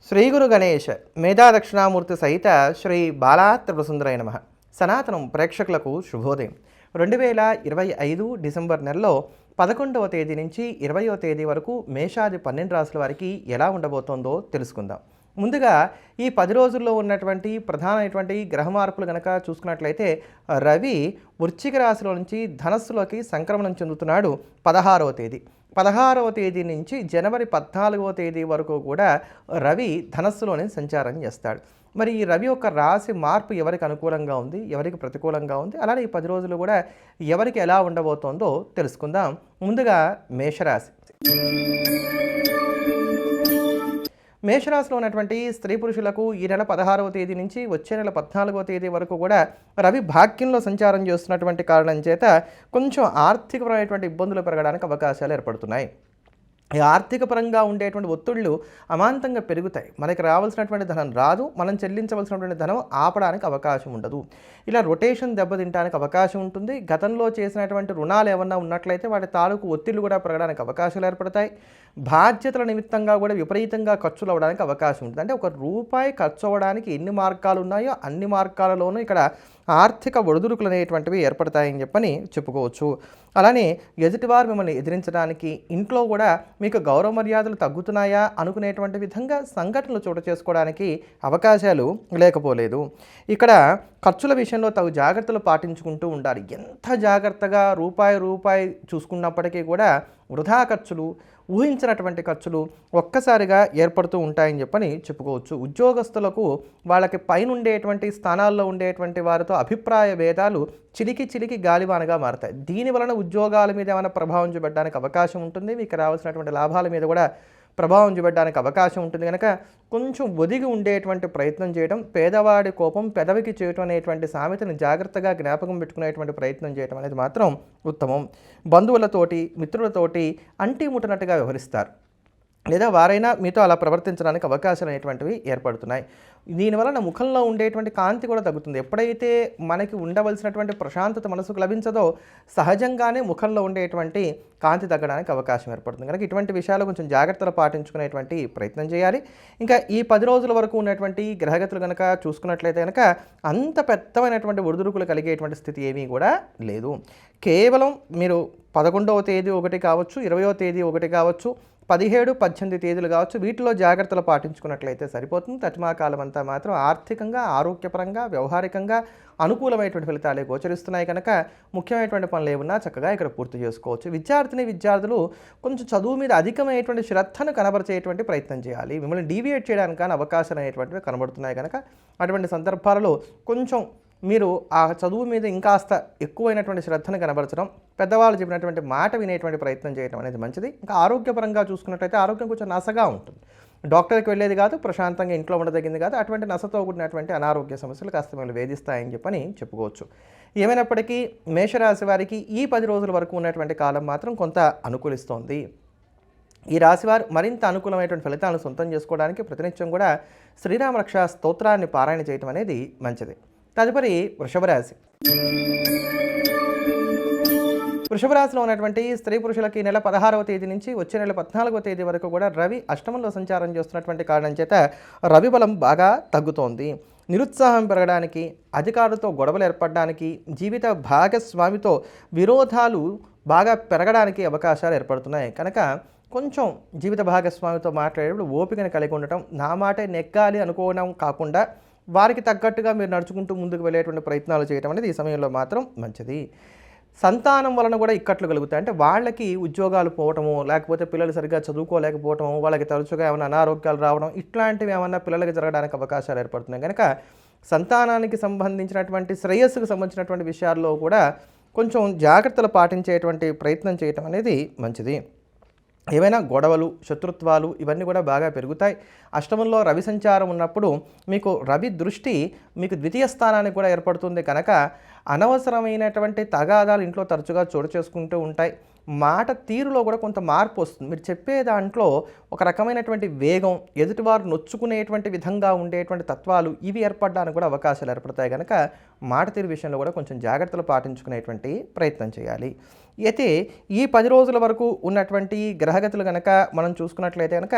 శ్రీ గురు గణేష్ మేధా దక్షిణామూర్తి సహిత శ్రీ బాలా త్రిపురసుందరాయ నమః. సనాతనం ప్రేక్షకులకు శుభోదయం. 2025 డిసెంబర్ నెలలో 11వ తేదీ నుంచి 20వ తేదీ వరకు మేషాది 12 రాశుల వారికి ఎలా ఉండబోతోందో తెలుసుకుందాం. ముందుగా ఈ 10 రోజుల్లో ఉన్నటువంటి ప్రధానమైనటువంటి గ్రహ మార్పులు కనుక చూసుకున్నట్లయితే రవి వృశ్చిక రాశిలో నుంచి ధనస్సులోకి సంక్రమణం చెందుతున్నాడు 16వ తేదీ. 16వ తేదీ నుంచి జనవరి 14వ తేదీ వరకు కూడా రవి ధనస్సులోనే సంచారం చేస్తాడు. మరి ఈ రవి యొక్క రాశి మార్పు ఎవరికి అనుకూలంగా ఉంది, ఎవరికి ప్రతికూలంగా ఉంది, అలానే ఈ 10 రోజులు కూడా ఎవరికి ఎలా ఉండబోతోందో తెలుసుకుందాం. ముందుగా మేషరాశి. మేషరాశిలో ఉన్నటువంటి స్త్రీ పురుషులకు ఈ నెల 16వ తేదీ నుంచి వచ్చే నెల 14వ తేదీ వరకు కూడా రవి భాగ్యంలో సంచారం చేస్తున్నటువంటి కారణం చేత కొంచెం ఆర్థికపరమైనటువంటి ఇబ్బందులు పెరగడానికి అవకాశాలు ఏర్పడుతున్నాయి. ఈ ఆర్థిక పరంగా ఉండేటువంటి ఒత్తిళ్లు అమాంతంగా పెరుగుతాయి. మనకి రావాల్సినటువంటి ధనం రాదు, మనం చెల్లించవలసినటువంటి ధనం ఆపడానికి అవకాశం ఉండదు. ఇలా రొటేషన్ దెబ్బతింటానికి అవకాశం ఉంటుంది. గతంలో చేసినటువంటి రుణాలు ఏమన్నా ఉన్నట్లయితే వాటి తాలూకు ఒత్తిళ్లు కూడా పెరగడానికి అవకాశాలు ఏర్పడతాయి. బాధ్యతల నిమిత్తంగా కూడా విపరీతంగా ఖర్చులు అవ్వడానికి అవకాశం ఉంటుంది. అంటే ఒక రూపాయి ఖర్చు అవ్వడానికి ఎన్ని మార్గాలు ఉన్నాయో అన్ని మార్గాలలోనూ ఇక్కడ ఆర్థిక ఒడిదుడుకులు అనేటువంటివి ఏర్పడతాయని చెప్పని చెప్పుకోవచ్చు. అలానే ఎదుటివారు మిమ్మల్ని ఎదిరించడానికి, ఇంట్లో కూడా మీకు గౌరవ మర్యాదలు తగ్గుతున్నాయా అనుకునేటువంటి విధంగా సంఘటనలు చోటు చేసుకోవడానికి అవకాశాలు లేకపోలేదు. ఇక్కడ ఖర్చుల విషయంలో తగు జాగ్రత్తలు పాటించుకుంటూ ఉండాలి. ఎంత జాగ్రత్తగా రూపాయి చూసుకున్నప్పటికీ కూడా వృధా ఖర్చులు, ఊహించినటువంటి ఖర్చులు ఒక్కసారిగా ఏర్పడుతూ ఉంటాయని చెప్పని చెప్పుకోవచ్చు. ఉద్యోగస్తులకు వాళ్ళకి పైనుండేటువంటి స్థానాల్లో ఉండేటువంటి వారితో అభిప్రాయ భేదాలు చిలికి గాలివానగా మారతాయి. దీని వలన ఉద్యోగాల మీద ఏమైనా ప్రభావం చూపెట్టడానికి అవకాశం ఉంటుంది. మీకు రావాల్సినటువంటి లాభాల మీద కూడా ప్రభావం చూపెట్టడానికి అవకాశం ఉంటుంది. కనుక కొంచెం ఒదిగి ఉండేటువంటి ప్రయత్నం చేయడం, పేదవాడి కోపం పెదవికి చేయటం అనేటువంటి సామెతను జాగ్రత్తగా జ్ఞాపకం పెట్టుకునేటువంటి ప్రయత్నం చేయడం అనేది మాత్రం ఉత్తమం. బంధువులతోటి, మిత్రులతోటి అంటి ముట్టనట్టుగా వ్యవహరిస్తారు, లేదా వారైనా మీతో అలా ప్రవర్తించడానికి అవకాశాలు అనేటువంటివి ఏర్పడుతున్నాయి. దీనివలన ముఖంలో ఉండేటువంటి కాంతి కూడా తగ్గుతుంది. ఎప్పుడైతే మనకి ఉండవలసినటువంటి ప్రశాంతత మనసుకు లభించదో సహజంగానే ముఖంలో ఉండేటువంటి కాంతి తగ్గడానికి అవకాశం ఏర్పడుతుంది. కనుక ఇటువంటి విషయాలు కొంచెం జాగ్రత్తలు పాటించుకునేటువంటి ప్రయత్నం చేయాలి. ఇంకా ఈ 10 రోజుల వరకు ఉన్నటువంటి గ్రహగతులు కనుక చూసుకున్నట్లయితే కనుక అంత పెద్దమైనటువంటి ఒడిదుడుకులు కలిగేటువంటి స్థితి ఏమీ కూడా లేదు. కేవలం మీరు 11వ తేదీ ఒకటి కావచ్చు, 20వ తేదీ ఒకటి కావచ్చు, 17, 18 తేదీలు కావచ్చు, వీటిలో జాగ్రత్తలు పాటించుకున్నట్లయితే సరిపోతుంది. తటిమాకాలం అంతా మాత్రం ఆర్థికంగా, ఆరోగ్యపరంగా, వ్యవహారికంగా అనుకూలమైనటువంటి ఫలితాలే గోచరిస్తున్నాయి. కనుక ముఖ్యమైనటువంటి పనులు ఏమన్నా చక్కగా ఇక్కడ పూర్తి చేసుకోవచ్చు. విద్యార్థులు కొంచెం చదువు మీద అధికమైనటువంటి శ్రద్ధను కనబరిచేటువంటి ప్రయత్నం చేయాలి. మిమ్మల్ని డీవియేట్ చేయడానికి కానీ అవకాశాలు అనేటువంటివి కనబడుతున్నాయి. కనుక అటువంటి సందర్భాలలో కొంచెం మీరు ఆ చదువు మీద ఇంకాస్త ఎక్కువైనటువంటి శ్రద్ధను కనబరచడం, పెద్దవాళ్ళు చెప్పినటువంటి మాట వినేటువంటి ప్రయత్నం చేయడం అనేది మంచిది. ఇంకా ఆరోగ్యపరంగా చూసుకున్నట్లయితే ఆరోగ్యం కొంచెం నసగా ఉంటుంది. డాక్టర్కి వెళ్ళేది కాదు, ప్రశాంతంగా ఇంట్లో ఉండదగింది కాదు. అటువంటి నసతో కూడినటువంటి అనారోగ్య సమస్యలు కాస్త మిమ్మల్ని వేధిస్తాయని చెప్పని చెప్పుకోవచ్చు. ఏమైనప్పటికీ మేషరాశి వారికి ఈ 10 రోజుల వరకు ఉన్నటువంటి కాలం మాత్రం కొంత అనుకూలిస్తోంది. ఈ రాశివారు మరింత అనుకూలమైనటువంటి ఫలితాలను సొంతం చేసుకోవడానికి ప్రతినిత్యం కూడా శ్రీరామరక్ష స్తోత్రాన్ని పారాయణ చేయడం అనేది మంచిది. తదుపరి వృషభ రాశి. వృషభ రాశిలో ఉన్నటువంటి స్త్రీ పురుషులకి నెల 16వ తేదీ నుంచి వచ్చే నెల 14వ తేదీ వరకు కూడా రవి అష్టమంలో సంచారం చేస్తున్నటువంటి కారణం చేత రవి బలం బాగా తగ్గుతోంది. నిరుత్సాహం పెరగడానికి, అధికారులతో గొడవలు ఏర్పడడానికి, జీవిత భాగస్వామితో విరోధాలు బాగా పెరగడానికి అవకాశాలు ఏర్పడుతున్నాయి. కనుక కొంచెం జీవిత భాగస్వామితో మాట్లాడేటప్పుడు ఓపికను కలిగి ఉండటం, నా మాటే నెగ్గాలి అనుకోవడం కాకుండా వారికి తగ్గట్టుగా మీరు నడుచుకుంటూ ముందుకు వెళ్ళేటువంటి ప్రయత్నాలు చేయడం అనేది ఈ సమయంలో మాత్రం మంచిది. సంతానం వలన కూడా ఇక్కట్లు కలుగుతాయి. అంటే వాళ్ళకి ఉద్యోగాలు పోవటము, లేకపోతే పిల్లలు సరిగ్గా చదువుకోలేకపోవటము, వాళ్ళకి తరచుగా ఏమైనా అనారోగ్యాలు రావడం, ఇట్లాంటివి ఏమన్నా పిల్లలకి జరగడానికి అవకాశాలు ఏర్పడుతున్నాయి. కనుక సంతానానికి సంబంధించినటువంటి శ్రేయస్సుకు సంబంధించినటువంటి విషయాల్లో కూడా కొంచెం జాగ్రత్తలు పాటించేటువంటి ప్రయత్నం చేయటం అనేది మంచిది. ఏవైనా గొడవలు, శత్రుత్వాలు ఇవన్నీ కూడా బాగా పెరుగుతాయి. అష్టమంలో రవి సంచారం ఉన్నప్పుడు మీకు రవి దృష్టి మీకు ద్వితీయ స్థానానికి కూడా ఏర్పడుతుంది. కనుక అనవసరమైనటువంటి తగాదాలు ఇంట్లో తరచుగా చోటు చేసుకుంటూ ఉంటాయి. మాట తీరులో కూడా కొంత మార్పు వస్తుంది. మీరు చెప్పే దాంట్లో ఒక రకమైనటువంటి వేగం, ఎదుటివారు నొచ్చుకునేటువంటి విధంగా ఉండేటువంటి తత్వాలు ఇవి ఏర్పడడానికి కూడా అవకాశాలు ఏర్పడతాయి. కనుక మాట తీరు విషయంలో కూడా కొంచెం జాగ్రత్తలు పాటించుకునేటువంటి ప్రయత్నం చేయాలి. అయితే ఈ 10 రోజుల వరకు ఉన్నటువంటి గ్రహగతులు కనుక మనం చూసుకున్నట్లయితే కనుక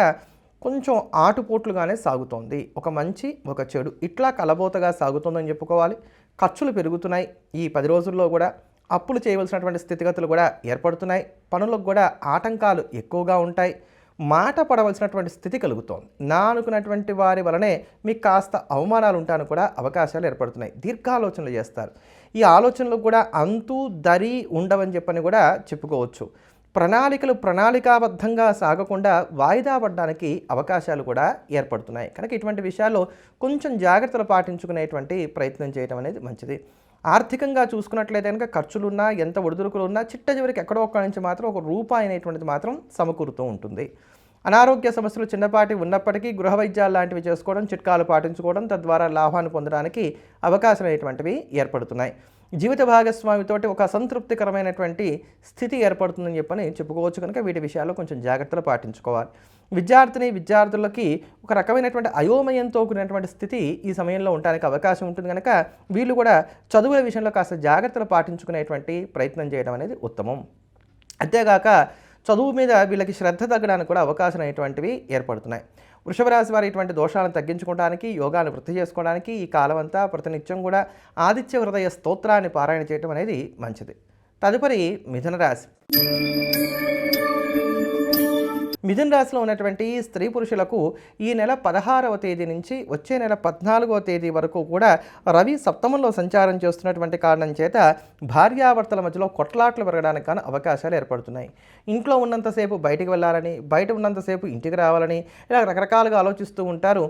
కొంచెం ఆటుపోట్లుగానే సాగుతోంది. ఒక మంచి, ఒక చెడు ఇట్లా కలబోతగా సాగుతోందని చెప్పుకోవాలి. ఖర్చులు పెరుగుతున్నాయి. ఈ 10 రోజుల్లో కూడా అప్పులు చేయవలసినటువంటి స్థితిగతులు కూడా ఏర్పడుతున్నాయి. పనులకు కూడా ఆటంకాలు ఎక్కువగా ఉంటాయి. మాట పడవలసినటువంటి స్థితి కలుగుతోంది. నా అనుకున్నటువంటి వారి వలనే మీకు కాస్త అవమానాలు ఉంటాను కూడా అవకాశాలు ఏర్పడుతున్నాయి. దీర్ఘాలోచనలు చేస్తారు. ఈ ఆలోచనలకు కూడా అంతు దరి ఉండవని చెప్పని కూడా చెప్పుకోవచ్చు. ప్రణాళికలు ప్రణాళికాబద్ధంగా సాగకుండా వాయిదా పడడానికి అవకాశాలు కూడా ఏర్పడుతున్నాయి. కనుక ఇటువంటి విషయాల్లో కొంచెం జాగ్రత్తలు పాటించుకునేటువంటి ప్రయత్నం చేయడం అనేది మంచిది. ఆర్థికంగా చూసుకున్నట్లయితే కనుక ఖర్చులున్నా, ఎంత ఒడిదుడుకులున్నా చిట్ట చివరికి ఎక్కడో ఒక్క నుంచి మాత్రం ఒక రూపాయి అనేటువంటిది మాత్రం సమకూరుతూ ఉంటుంది. అనారోగ్య సమస్యలు చిన్నపాటి ఉన్నప్పటికీ గృహ వైద్యాలు లాంటివి చేసుకోవడం, చిట్కాలు పాటించుకోవడం, తద్వారా లాభాన్ని పొందడానికి అవకాశం అనేటువంటివి ఏర్పడుతున్నాయి. జీవిత భాగస్వామితోటి ఒక అసంతృప్తికరమైనటువంటి స్థితి ఏర్పడుతుందని చెప్పని చెప్పుకోవచ్చు. కనుక వీటి విషయాల్లో కొంచెం జాగ్రత్తలు పాటించుకోవాలి. విద్యార్థులకి ఒక రకమైనటువంటి అయోమయంతో కూడినటువంటి స్థితి ఈ సమయంలో ఉండడానికి అవకాశం ఉంటుంది. కనుక వీళ్ళు కూడా చదువుల విషయంలో కాస్త జాగ్రత్తలు పాటించుకునేటువంటి ప్రయత్నం చేయడం అనేది ఉత్తమం. అంతేగాక చదువు మీద వీళ్ళకి శ్రద్ధ తగ్గడానికి కూడా అవకాశం అనేటువంటివి ఏర్పడుతున్నాయి. వృషభ రాశి వారు ఇటువంటి దోషాలను తగ్గించుకోవడానికి, యోగాను వృద్ధి చేసుకోవడానికి ఈ కాలం అంతా ప్రతినిత్యం కూడా ఆదిత్య హృదయ స్తోత్రాన్ని పారాయణ చేయడం అనేది మంచిది. తదుపరి మిథున రాశి. మిథున రాశిలో ఉన్నటువంటి స్త్రీ పురుషులకు ఈ నెల 16వ తేదీ నుంచి వచ్చే నెల 14వ తేదీ వరకు కూడా రవి సప్తమంలో సంచారం చేస్తున్నటువంటి కారణం చేత భార్యాభర్తల మధ్యలో కొట్లాట్లు పెరగడానికి కానీ అవకాశాలు ఏర్పడుతున్నాయి. ఇంట్లో ఉన్నంతసేపు బయటికి వెళ్ళాలని, బయట ఉన్నంతసేపు ఇంటికి రావాలని ఇలా రకరకాలుగా ఆలోచిస్తూ ఉంటారు.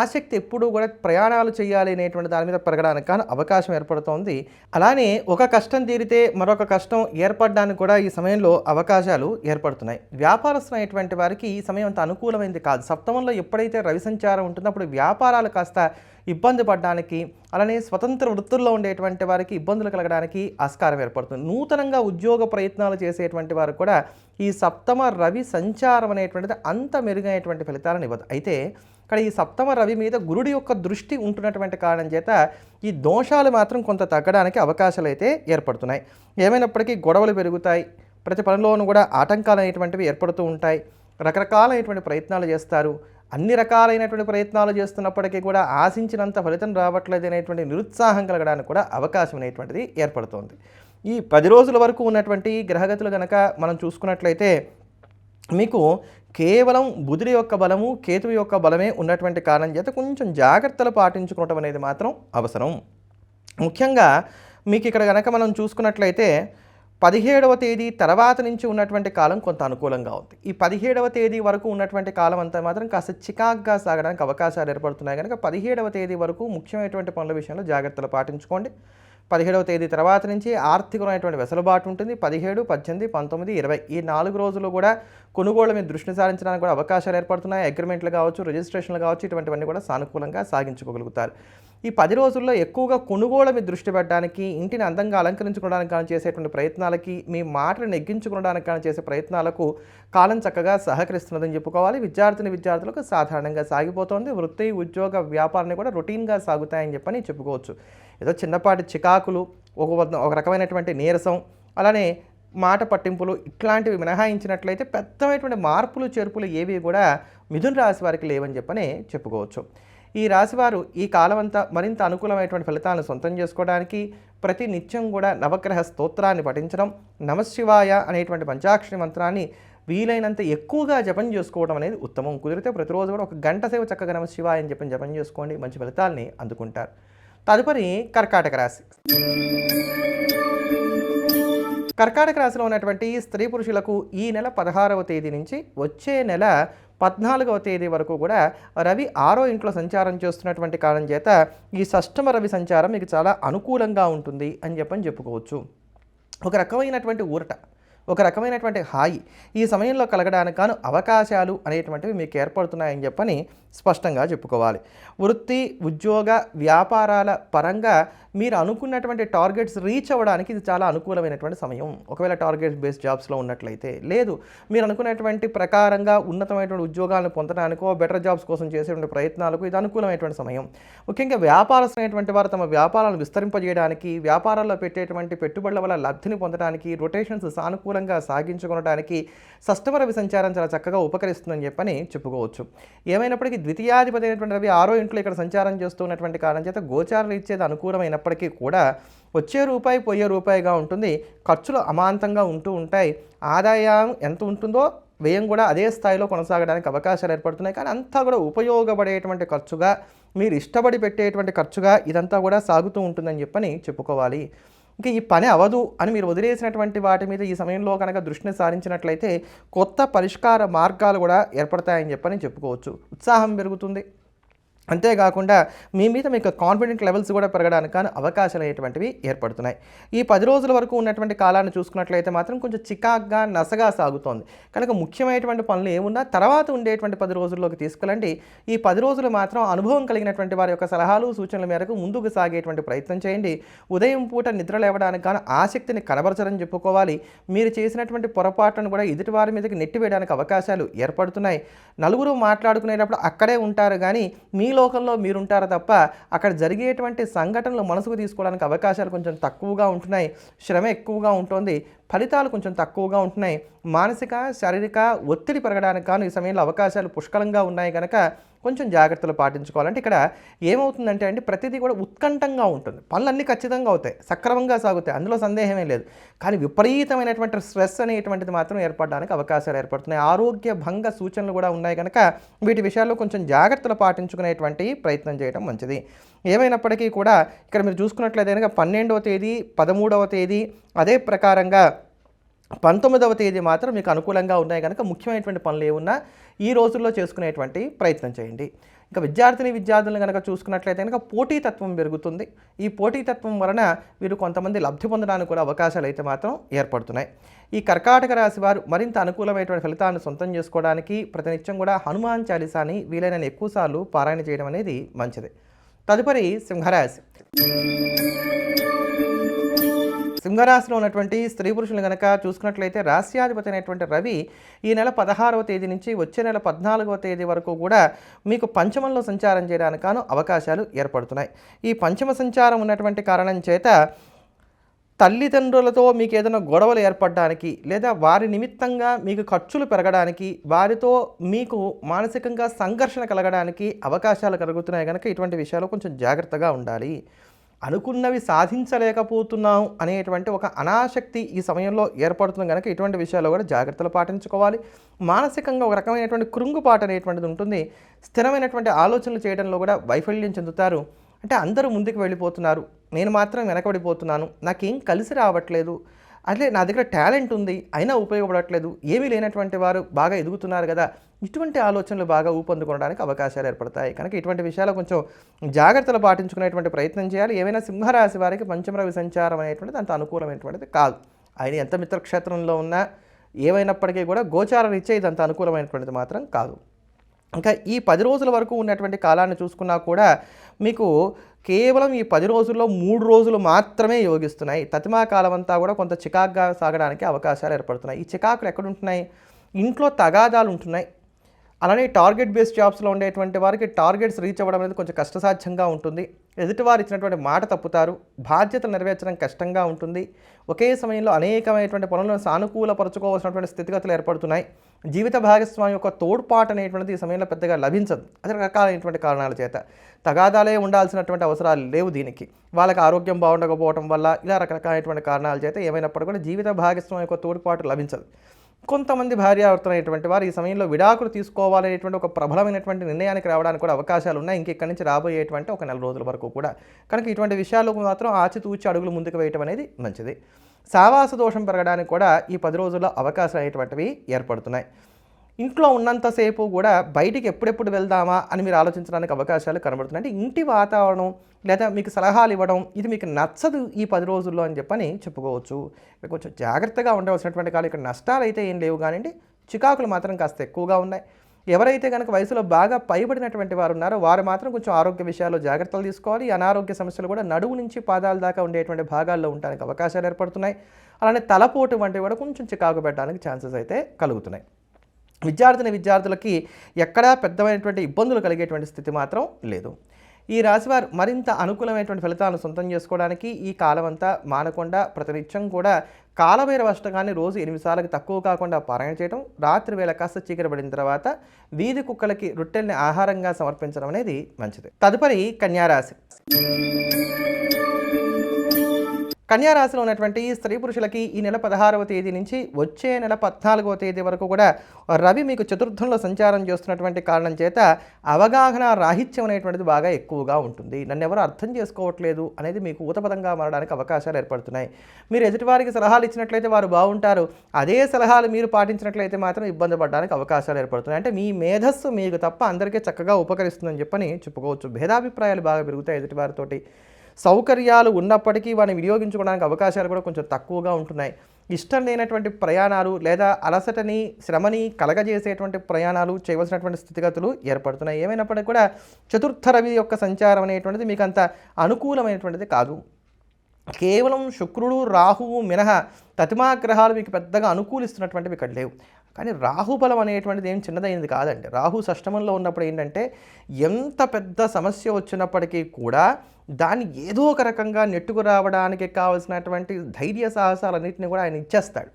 ఆసక్తి ఎప్పుడూ కూడా ప్రయాణాలు చేయాలి అనేటువంటి దాని మీద పెరగడానికి కానీ అవకాశం ఏర్పడుతోంది. అలానే ఒక కష్టం తీరితే మరొక కష్టం ఏర్పడడానికి కూడా ఈ సమయంలో అవకాశాలు ఏర్పడుతున్నాయి. వ్యాపారస్తులైనటువంటి వారికి ఈ సమయం అంత అనుకూలమైంది కాదు. సప్తమంలో ఎప్పుడైతే రవి సంచారం ఉంటుందో అప్పుడు వ్యాపారాలు కాస్త ఇబ్బంది పడడానికి, అలానే స్వతంత్ర వృత్తుల్లో ఉండేటువంటి వారికి ఇబ్బందులు కలగడానికి ఆస్కారం ఏర్పడుతుంది. నూతనంగా ఉద్యోగ ప్రయత్నాలు చేసేటువంటి వారు కూడా ఈ సప్తమ రవి సంచారం అనేటువంటిది అంత మెరుగైనటువంటి ఫలితాలను ఇవ్వదు. అయితే ఇక్కడ ఈ సప్తమ రవి మీద గురుడి యొక్క దృష్టి ఉంటున్నటువంటి కారణం చేత ఈ దోషాలు మాత్రం కొంత తగ్గడానికి అవకాశాలు అయితే ఏర్పడుతున్నాయి. ఏమైనప్పటికీ గొడవలు పెరుగుతాయి. ప్రతి పనిలోనూ కూడా ఆటంకాలు అనేటువంటివి ఏర్పడుతూ ఉంటాయి. రకరకాలైనటువంటి ప్రయత్నాలు చేస్తారు. అన్ని రకాలైనటువంటి ప్రయత్నాలు చేస్తున్నప్పటికీ కూడా ఆశించినంత ఫలితం రావట్లేదు అనేటువంటి నిరుత్సాహం కలగడానికి కూడా అవకాశం అనేటువంటిది ఏర్పడుతుంది. ఈ 10 రోజుల వరకు ఉన్నటువంటి గ్రహగతులు కనుక మనం చూసుకున్నట్లయితే మీకు కేవలం బుధుడి యొక్క బలము, కేతువు యొక్క బలమే ఉన్నటువంటి కారణం చేత కొంచెం జాగ్రత్తలు పాటించుకోవటం అనేది మాత్రం అవసరం. ముఖ్యంగా మీకు ఇక్కడ కనుక మనం చూసుకున్నట్లయితే 17వ తేదీ తర్వాత నుంచి ఉన్నటువంటి కాలం కొంత అనుకూలంగా ఉంది. ఈ 17వ తేదీ వరకు ఉన్నటువంటి కాలం అంతా మాత్రం కాస్త చికాగ్గా సాగడానికి అవకాశాలు ఏర్పడుతున్నాయి. కనుక 17వ తేదీ వరకు ముఖ్యమైనటువంటి పనుల విషయంలో జాగ్రత్తలు పాటించుకోండి. 17వ తేదీ తర్వాత నుంచి ఆర్థికమైనటువంటి వెసులుబాటు ఉంటుంది. 17, 18, 19, 20 ఈ 4 రోజులు కూడా కొనుగోళ్ల మీద దృష్టి సారించడానికి కూడా అవకాశాలు ఏర్పడుతున్నాయి. అగ్రిమెంట్లు కావచ్చు, రిజిస్ట్రేషన్లు కావచ్చు, ఇటువంటివన్నీ కూడా సానుకూలంగా సాగించుకోగలుగుతారు. ఈ 10 రోజుల్లో ఎక్కువగా కొనుగోళ్ల మీద దృష్టి పెట్టడానికి, ఇంటిని అందంగా అలంకరించుకోవడానికి కానీ చేసేటువంటి ప్రయత్నాలకి, మీ మాటలు నెగ్గించుకోవడానికి కానీ చేసే ప్రయత్నాలకు కాలం చక్కగా సహకరిస్తున్నదని చెప్పుకోవాలి. విద్యార్థులకు సాధారణంగా సాగిపోతుంది. వృత్తి, ఉద్యోగ, వ్యాపారాన్ని కూడా రొటీన్గా సాగుతాయని చెప్పని చెప్పుకోవచ్చు. ఏదో చిన్నపాటి చికాకులు, ఒక రకమైనటువంటి నీరసం, అలానే మాట పట్టింపులు ఇట్లాంటివి మినహాయించినట్లయితే పెద్దమైనటువంటి మార్పులు చేర్పులు ఏవి కూడా మిథున రాశి వారికి లేవని చెప్పని చెప్పుకోవచ్చు. ఈ రాశివారు ఈ కాలం అంతా మరింత అనుకూలమైనటువంటి ఫలితాలను సొంతం చేసుకోవడానికి ప్రతి నిత్యం కూడా నవగ్రహ స్తోత్రాన్ని పఠించడం, నమశివాయ అనేటువంటి పంచాక్షరి మంత్రాన్ని వీలైనంత ఎక్కువగా జపం చేసుకోవడం అనేది ఉత్తమం. కుదిరితే ప్రతిరోజు కూడా ఒక గంట సేపు చక్కగా నమశివాయ అని చెప్పి జపం చేసుకోండి, మంచి ఫలితాలని అందుకుంటారు. తదుపరి కర్కాటక రాశి. కర్కాటక రాశిలో ఉన్నటువంటి స్త్రీ పురుషులకు ఈ నెల 16వ తేదీ నుంచి వచ్చే నెల 14వ తేదీ వరకు కూడా రవి 6వ ఇంట్లో సంచారం చేస్తున్నటువంటి కారణం చేత ఈ షష్టమ రవి సంచారం మీకు చాలా అనుకూలంగా ఉంటుంది అని చెప్పుకోవచ్చు. ఒక రకమైనటువంటి ఊరట, ఒక రకమైనటువంటి హాయి ఈ సమయంలో కలగడానికి గాను అవకాశాలు అనేటువంటివి మీకు ఏర్పడుతున్నాయని చెప్పని స్పష్టంగా చెప్పుకోవాలి. వృత్తి, ఉద్యోగ, వ్యాపారాల పరంగా మీరు అనుకున్నటువంటి టార్గెట్స్ రీచ్ అవ్వడానికి ఇది చాలా అనుకూలమైనటువంటి సమయం. ఒకవేళ టార్గెట్ బేస్డ్ జాబ్స్లో ఉన్నట్లయితే, లేదు మీరు అనుకున్నటువంటి ప్రకారంగా ఉన్నతమైనటువంటి ఉద్యోగాలను పొందడానికో బెటర్ జాబ్స్ కోసం చేసేటువంటి ప్రయత్నాలకు ఇది అనుకూలమైనటువంటి సమయం. ముఖ్యంగా వ్యాపారస్తులైనటువంటి వారు తమ వ్యాపారాలను విస్తరింపజేయడానికి, వ్యాపారాల్లో పెట్టేటువంటి పెట్టుబడుల వల్ల లబ్ధిని పొందడానికి, రొటేషన్స్ సానుకూలంగా సాగించుకోవడానికి షష్టమ రవి సంచారం చాలా చక్కగా ఉపకరిస్తుందని చెప్పని చెప్పుకోవచ్చు. ఏమైనప్పటికీ ద్వితీయాధిపతి అయినటువంటి రవి 6వ ఇంట్లో ఇక్కడ సంచారం చేస్తున్నటువంటి కారణం చేత గోచారాలు ఇచ్చేది అనుకూలమైనప్పటికీ కూడా వచ్చే రూపాయి పోయే రూపాయిగా ఉంటుంది. ఖర్చులు అమాంతంగా ఉంటూ ఉంటాయి. ఆదాయం ఎంత ఉంటుందో వ్యయం కూడా అదే స్థాయిలో కొనసాగడానికి అవకాశాలు ఏర్పడుతున్నాయి. కానీ అంతా కూడా ఉపయోగపడేటువంటి ఖర్చుగా, మీరు ఇష్టపడి పెట్టేటువంటి ఖర్చుగా ఇదంతా కూడా సాగుతూ ఉంటుందని చెప్పని చెప్పుకోవాలి. ఇంకా ఈ పని అవ్వదు అని మీరు వదిలేసినటువంటి వాటి మీద ఈ సమయంలో కనుక దృష్టిని సారించినట్లయితే కొత్త పరిష్కార మార్గాలు కూడా ఏర్పడతాయని చెప్పని చెప్పుకోవచ్చు. ఉత్సాహం పెరుగుతుంది. అంతేకాకుండా మీ మీద మీకు కాన్ఫిడెంట్ లెవెల్స్ కూడా పెరగడానికి కానీ అవకాశాలు అనేటువంటివి ఏర్పడుతున్నాయి. ఈ 10 రోజుల వరకు ఉన్నటువంటి కాలాన్ని చూసుకున్నట్లయితే మాత్రం కొంచెం చికాగ్గా నసగా సాగుతోంది. కనుక ముఖ్యమైనటువంటి పనులు ఏమున్నా తర్వాత ఉండేటువంటి 10 రోజుల్లోకి తీసుకెళ్ళండి. ఈ 10 రోజులు మాత్రం అనుభవం కలిగినటువంటి వారి యొక్క సలహాలు సూచనల మేరకు ముందుకు సాగేటువంటి ప్రయత్నం చేయండి. ఉదయం పూట నిద్ర లేవడానికి కానీ ఆసక్తిని కనబరచరని చెప్పుకోవాలి. మీరు చేసినటువంటి పొరపాట్లను కూడా ఎదుటి వారి మీదకి నెట్టివేయడానికి అవకాశాలు ఏర్పడుతున్నాయి. నలుగురు మాట్లాడుకునేటప్పుడు అక్కడే ఉంటారు కానీ మీ లోకంలో మీరుంటారు తప్ప అక్కడ జరిగేటువంటి సంఘటనలు మనసుకు తీసుకోవడానికి అవకాశాలు కొంచెం తక్కువగా ఉంటున్నాయి. శ్రమ ఎక్కువగా ఉంటుంది. ఫలితాలు కొంచెం తక్కువగా ఉంటున్నాయి. మానసిక శారీరక ఒత్తిడి పెరగడానికి కానీ ఈ సమయంలో అవకాశాలు పుష్కలంగా ఉన్నాయి కనుక కొంచెం జాగ్రత్తలు పాటించుకోవాలంటే ఇక్కడ ఏమవుతుందంటే అండి ప్రతిదీ కూడా ఉత్కంఠంగా ఉంటుంది. పనులన్నీ ఖచ్చితంగా అవుతాయి, సక్రమంగా సాగుతాయి, అందులో సందేహమే లేదు. కానీ విపరీతమైనటువంటి స్ట్రెస్ అనేటువంటిది మాత్రం ఏర్పడడానికి అవకాశాలు ఏర్పడుతున్నాయి. ఆరోగ్య భంగ సూచనలు కూడా ఉన్నాయి కనుక వీటి విషయాల్లో కొంచెం జాగ్రత్తలు పాటించుకునేటువంటి ప్రయత్నం చేయడం మంచిది. ఏమైనప్పటికీ కూడా ఇక్కడ మీరు చూసుకున్నట్లయితే కనుక 12వ తేదీ 13వ తేదీ అదే ప్రకారంగా 19వ తేదీ మాత్రం మీకు అనుకూలంగా ఉన్నాయి కనుక ముఖ్యమైనటువంటి పనులు ఏమున్నా ఈ రోజుల్లో చేసుకునేటువంటి ప్రయత్నం చేయండి. ఇంకా విద్యార్థులను కనుక చూసుకున్నట్లయితే కనుక పోటీతత్వం పెరుగుతుంది. ఈ పోటీతత్వం వలన వీరు కొంతమంది లబ్ధి పొందడానికి కూడా అవకాశాలు అయితే మాత్రం ఏర్పడుతున్నాయి. ఈ కర్కాటక రాశి వారు మరింత అనుకూలమైనటువంటి ఫలితాలను సొంతం చేసుకోవడానికి ప్రతినిత్యం కూడా హనుమాన్ చాలీసాని వీలైన ఎక్కువసార్లు పారాయణ చేయడం అనేది మంచిది. తదుపరి సింహరాశి. సింహరాశిలో ఉన్నటువంటి స్త్రీ పురుషులు కనుక చూసుకున్నట్లయితే రాశ్యాధిపతి అయినటువంటి రవి ఈ నెల 16వ తేదీ నుంచి వచ్చే నెల 14వ తేదీ వరకు కూడా మీకు పంచమంలో సంచారం చేయడానికి అవకాశాలు ఏర్పడుతున్నాయి. ఈ పంచమ సంచారం ఉన్నటువంటి కారణం చేత తల్లిదండ్రులతో మీకు ఏదైనా గొడవలు ఏర్పడడానికి లేదా వారి నిమిత్తంగా మీకు ఖర్చులు పెరగడానికి, వారితో మీకు మానసికంగా సంఘర్షణ కలగడానికి అవకాశాలు కలుగుతున్నాయి కనుక ఇటువంటి విషయాలు కొంచెం జాగ్రత్తగా ఉండాలి. అనుకున్నవి సాధించలేకపోతున్నాం అనేటువంటి ఒక అనాసక్తి ఈ సమయంలో ఏర్పడుతుంది కనుక ఇటువంటి విషయాల్లో కూడా జాగ్రత్తలు పాటించుకోవాలి. మానసికంగా ఒక రకమైనటువంటి కృంగుపాటు అనేటువంటిది ఉంటుంది. స్థిరమైనటువంటి ఆలోచనలు చేయడంలో కూడా వైఫల్యం చెందుతారు. అంటే అందరూ ముందుకు వెళ్ళిపోతున్నారు, నేను మాత్రం వెనకబడిపోతున్నాను, నాకేం కలిసి రావట్లేదు, అట్లే నా దగ్గర టాలెంట్ ఉంది అయినా ఉపయోగపడట్లేదు, ఏమీ లేనటువంటి వారు బాగా ఎదుగుతున్నారు కదా, ఇటువంటి ఆలోచనలు బాగా ఊపందుకోవడానికి అవకాశాలు ఏర్పడతాయి. కనుక ఇటువంటి విషయాలు కొంచెం జాగ్రత్తలు పాటించుకునేటువంటి ప్రయత్నం చేయాలి. ఏమైనా సింహరాశి వారికి పంచమరవి సంచారం అనేటువంటిది అంత అనుకూలమైనటువంటిది కాదు. ఆయన ఎంత మిత్రక్షేత్రంలో ఉన్నా ఏమైనప్పటికీ కూడా గోచార రీత్యా ఇది అంత అనుకూలమైనటువంటిది మాత్రం కాదు. ఇంకా ఈ 10 రోజుల వరకు ఉన్నటువంటి కాలాన్ని చూసుకున్నా కూడా మీకు కేవలం ఈ 10 రోజుల్లో 3 రోజులు మాత్రమే యోగిస్తున్నాయి. తతిమా కాలం అంతా కూడా కొంత చికాకుగా సాగడానికి అవకాశాలు ఏర్పడుతున్నాయి. ఈ చికాకులు ఎక్కడుంటున్నాయి? ఇంట్లో తగాదాలు ఉంటున్నాయి. అలానే టార్గెట్ బేస్డ్ జాబ్స్లో ఉండేటువంటి వారికి టార్గెట్స్ రీచ్ అవ్వడం అనేది కొంచెం కష్టసాధ్యంగా ఉంటుంది. ఎదుటివారు ఇచ్చినటువంటి మాట తప్పుతారు, బాధ్యతలు నెరవేర్చడం కష్టంగా ఉంటుంది. ఒకే సమయంలో అనేకమైనటువంటి పనులను సానుకూలపరచుకోవాల్సినటువంటి స్థితిగతులు ఏర్పడుతున్నాయి. జీవిత భాగస్వామి యొక్క తోడ్పాటు అనేటువంటిది ఈ సమయంలో పెద్దగా లభించదు. అది రకాలైనటువంటి కారణాల చేత తగాదాలే ఉండాల్సినటువంటి అవసరాలు లేవు దీనికి. వాళ్ళకి ఆరోగ్యం బాగుండకపోవడం వల్ల ఇలా రకరకాలైనటువంటి కారణాల చేత ఏమైనప్పటికీ కూడా జీవిత భాగస్వామి యొక్క తోడ్పాటు లభించదు. కొంతమంది భార్యాభర్తలైనటువంటి వారు ఈ సమయంలో విడాకులు తీసుకోవాలనేటువంటి ఒక ప్రబలమైనటువంటి నిర్ణయానికి రావడానికి కూడా అవకాశాలు ఉన్నాయి. ఇంకెక్కడి నుంచి రాబోయేటువంటి ఒక 4 రోజుల వరకు కూడా. కనుక ఇటువంటి విషయాలకు మాత్రం ఆచితూచి అడుగులు ముందుకు వేయటం అనేది మంచిది. సావాస దోషం పెరగడానికి కూడా ఈ 10 రోజుల్లో అవకాశాలు అనేటువంటివి ఏర్పడుతున్నాయి. ఇంట్లో ఉన్నంతసేపు కూడా బయటికి ఎప్పుడెప్పుడు వెళ్దామా అని మీరు ఆలోచించడానికి అవకాశాలు కనబడుతున్నాయి. అంటే ఇంటి వాతావరణం లేదా మీకు సలహాలు ఇవ్వడం ఇది మీకు నచ్చదు ఈ 10 రోజుల్లో అని చెప్పని చెప్పుకోవచ్చు. ఇక్కడ కొంచెం జాగ్రత్తగా ఉండవలసినటువంటి కాలం. ఇక్కడ నష్టాలు అయితే ఏం లేవు కానివ్వండి, చికాకులు మాత్రం కాస్త ఎక్కువగా ఉన్నాయి. ఎవరైతే కనుక వయసులో బాగా పైబడినటువంటి వారు ఉన్నారో వారు మాత్రం కొంచెం ఆరోగ్య విషయాల్లో జాగ్రత్తలు తీసుకోవాలి. ఈ అనారోగ్య సమస్యలు కూడా నడుము నుంచి పాదాల దాకా ఉండేటువంటి భాగాల్లో ఉండడానికి అవకాశాలు ఏర్పడుతున్నాయి. అలానే తలపోటు వంటివి కూడా కొంచెం చికాకు పెట్టడానికి ఛాన్సెస్ అయితే కలుగుతున్నాయి. విద్యార్థులకి ఎక్కడా పెద్దమైనటువంటి ఇబ్బందులు కలిగేటువంటి స్థితి మాత్రం లేదు. ఈ రాశివారు మరింత అనుకూలమైనటువంటి ఫలితాలను సొంతం చేసుకోవడానికి ఈ కాలం అంతా మానకుండా ప్రతినిత్యం కూడా కాలభైరవ అష్టకాన్ని రోజు 8 సార్లకు తక్కువ కాకుండా పారాయణ చేయడం, రాత్రి వేళ కాస్త చీకటి పడిన తర్వాత వీధి కుక్కలకి రొట్టెల్ని ఆహారంగా సమర్పించడం అనేది మంచిది. తదుపరి కన్యారాశి. కన్యారాశిలో ఉన్నటువంటి స్త్రీ పురుషులకి ఈ నెల 16వ తేదీ నుంచి వచ్చే నెల 14వ తేదీ వరకు కూడా రవి మీకు చతుర్థంలో సంచారం చేస్తున్నటువంటి కారణం చేత అవగాహన రాహిత్యం అనేటువంటిది బాగా ఎక్కువగా ఉంటుంది. నన్ను ఎవరు అర్థం చేసుకోవట్లేదు అనేది మీకు ఊతపదంగా మారడానికి అవకాశాలు ఏర్పడుతున్నాయి. మీరు ఎదుటివారికి సలహాలు ఇచ్చినట్లయితే వారు బాగుంటారు, అదే సలహాలు మీరు పాటించినట్లయితే మాత్రం ఇబ్బంది పడడానికి అవకాశాలు ఏర్పడుతున్నాయి. అంటే మీ మేధస్సు మీకు తప్ప అందరికీ చక్కగా ఉపకరిస్తుందని చెప్పని చెప్పుకోవచ్చు. భేదాభిప్రాయాలు బాగా పెరుగుతాయి ఎదుటివారితోటి. సౌకర్యాలు ఉన్నప్పటికీ వాటిని వినియోగించుకోవడానికి అవకాశాలు కూడా కొంచెం తక్కువగా ఉంటున్నాయి. ఇష్టం లేనటువంటి ప్రయాణాలు లేదా అలసటని శ్రమని కలగజేసేటువంటి ప్రయాణాలు చేయవలసినటువంటి స్థితిగతులు ఏర్పడుతున్నాయి. ఏమైనప్పటికీ కూడా చతుర్థ రవి యొక్క సంచారం అనేటువంటిది మీకు అంత అనుకూలమైనటువంటిది కాదు. కేవలం శుక్రుడు రాహువు మినహా తతిమాగ్రహాలు మీకు పెద్దగా అనుకూలిస్తున్నటువంటివి ఇక్కడ లేవు. కానీ రాహుబలం అనేటువంటిది ఏం చిన్నదైనది కాదండి. రాహు షష్టమంలో ఉన్నప్పుడు ఏంటంటే ఎంత పెద్ద సమస్య వచ్చినప్పటికీ కూడా దాన్ని ఏదో ఒక రకంగా నెట్టుకు రావడానికి కావాల్సినటువంటి ధైర్య సాహసాలన్నింటినీ కూడా ఆయన ఇచ్చేస్తాడు.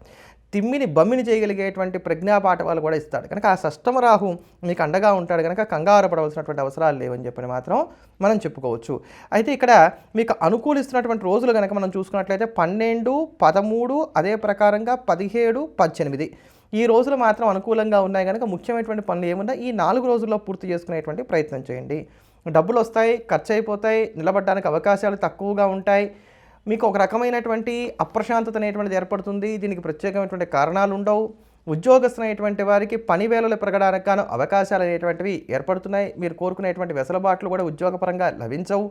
తిమ్మిని బమ్మిని చేయగలిగేటువంటి ప్రజ్ఞాపాఠవాలు కూడా ఇస్తాడు. కనుక ఆ షష్టమ రాహు మీకు అండగా ఉంటాడు కనుక కంగారు పడవలసినటువంటి అవసరాలు లేవని చెప్పని మాత్రం మనం చెప్పుకోవచ్చు. అయితే ఇక్కడ మీకు అనుకూలిస్తున్నటువంటి రోజులు కనుక మనం చూసుకున్నట్లయితే 12, 13, అదే ప్రకారంగా 17, 18 ఈ రోజులు మాత్రం అనుకూలంగా ఉన్నాయి కనుక ముఖ్యమైనటువంటి పనులు ఏమున్నా ఈ 4 రోజుల్లో పూర్తి చేసుకునేటువంటి ప్రయత్నం చేయండి. డబ్బులు వస్తాయి, ఖర్చు అయిపోతాయి, నిలబడడానికి అవకాశాలు తక్కువగా ఉంటాయి. మీకు ఒక రకమైనటువంటి అప్రశాంతత అనేటువంటిది ఏర్పడుతుంది. దీనికి ప్రత్యేకమైనటువంటి కారణాలు ఉండవు. ఉద్యోగస్తులైనటువంటి వారికి పని వేళలు పెరగడానికి గాను అవకాశాలు అనేటువంటివి ఏర్పడుతున్నాయి. మీరు కోరుకునేటువంటి వెసులుబాట్లు కూడా ఉద్యోగపరంగా లభించవు.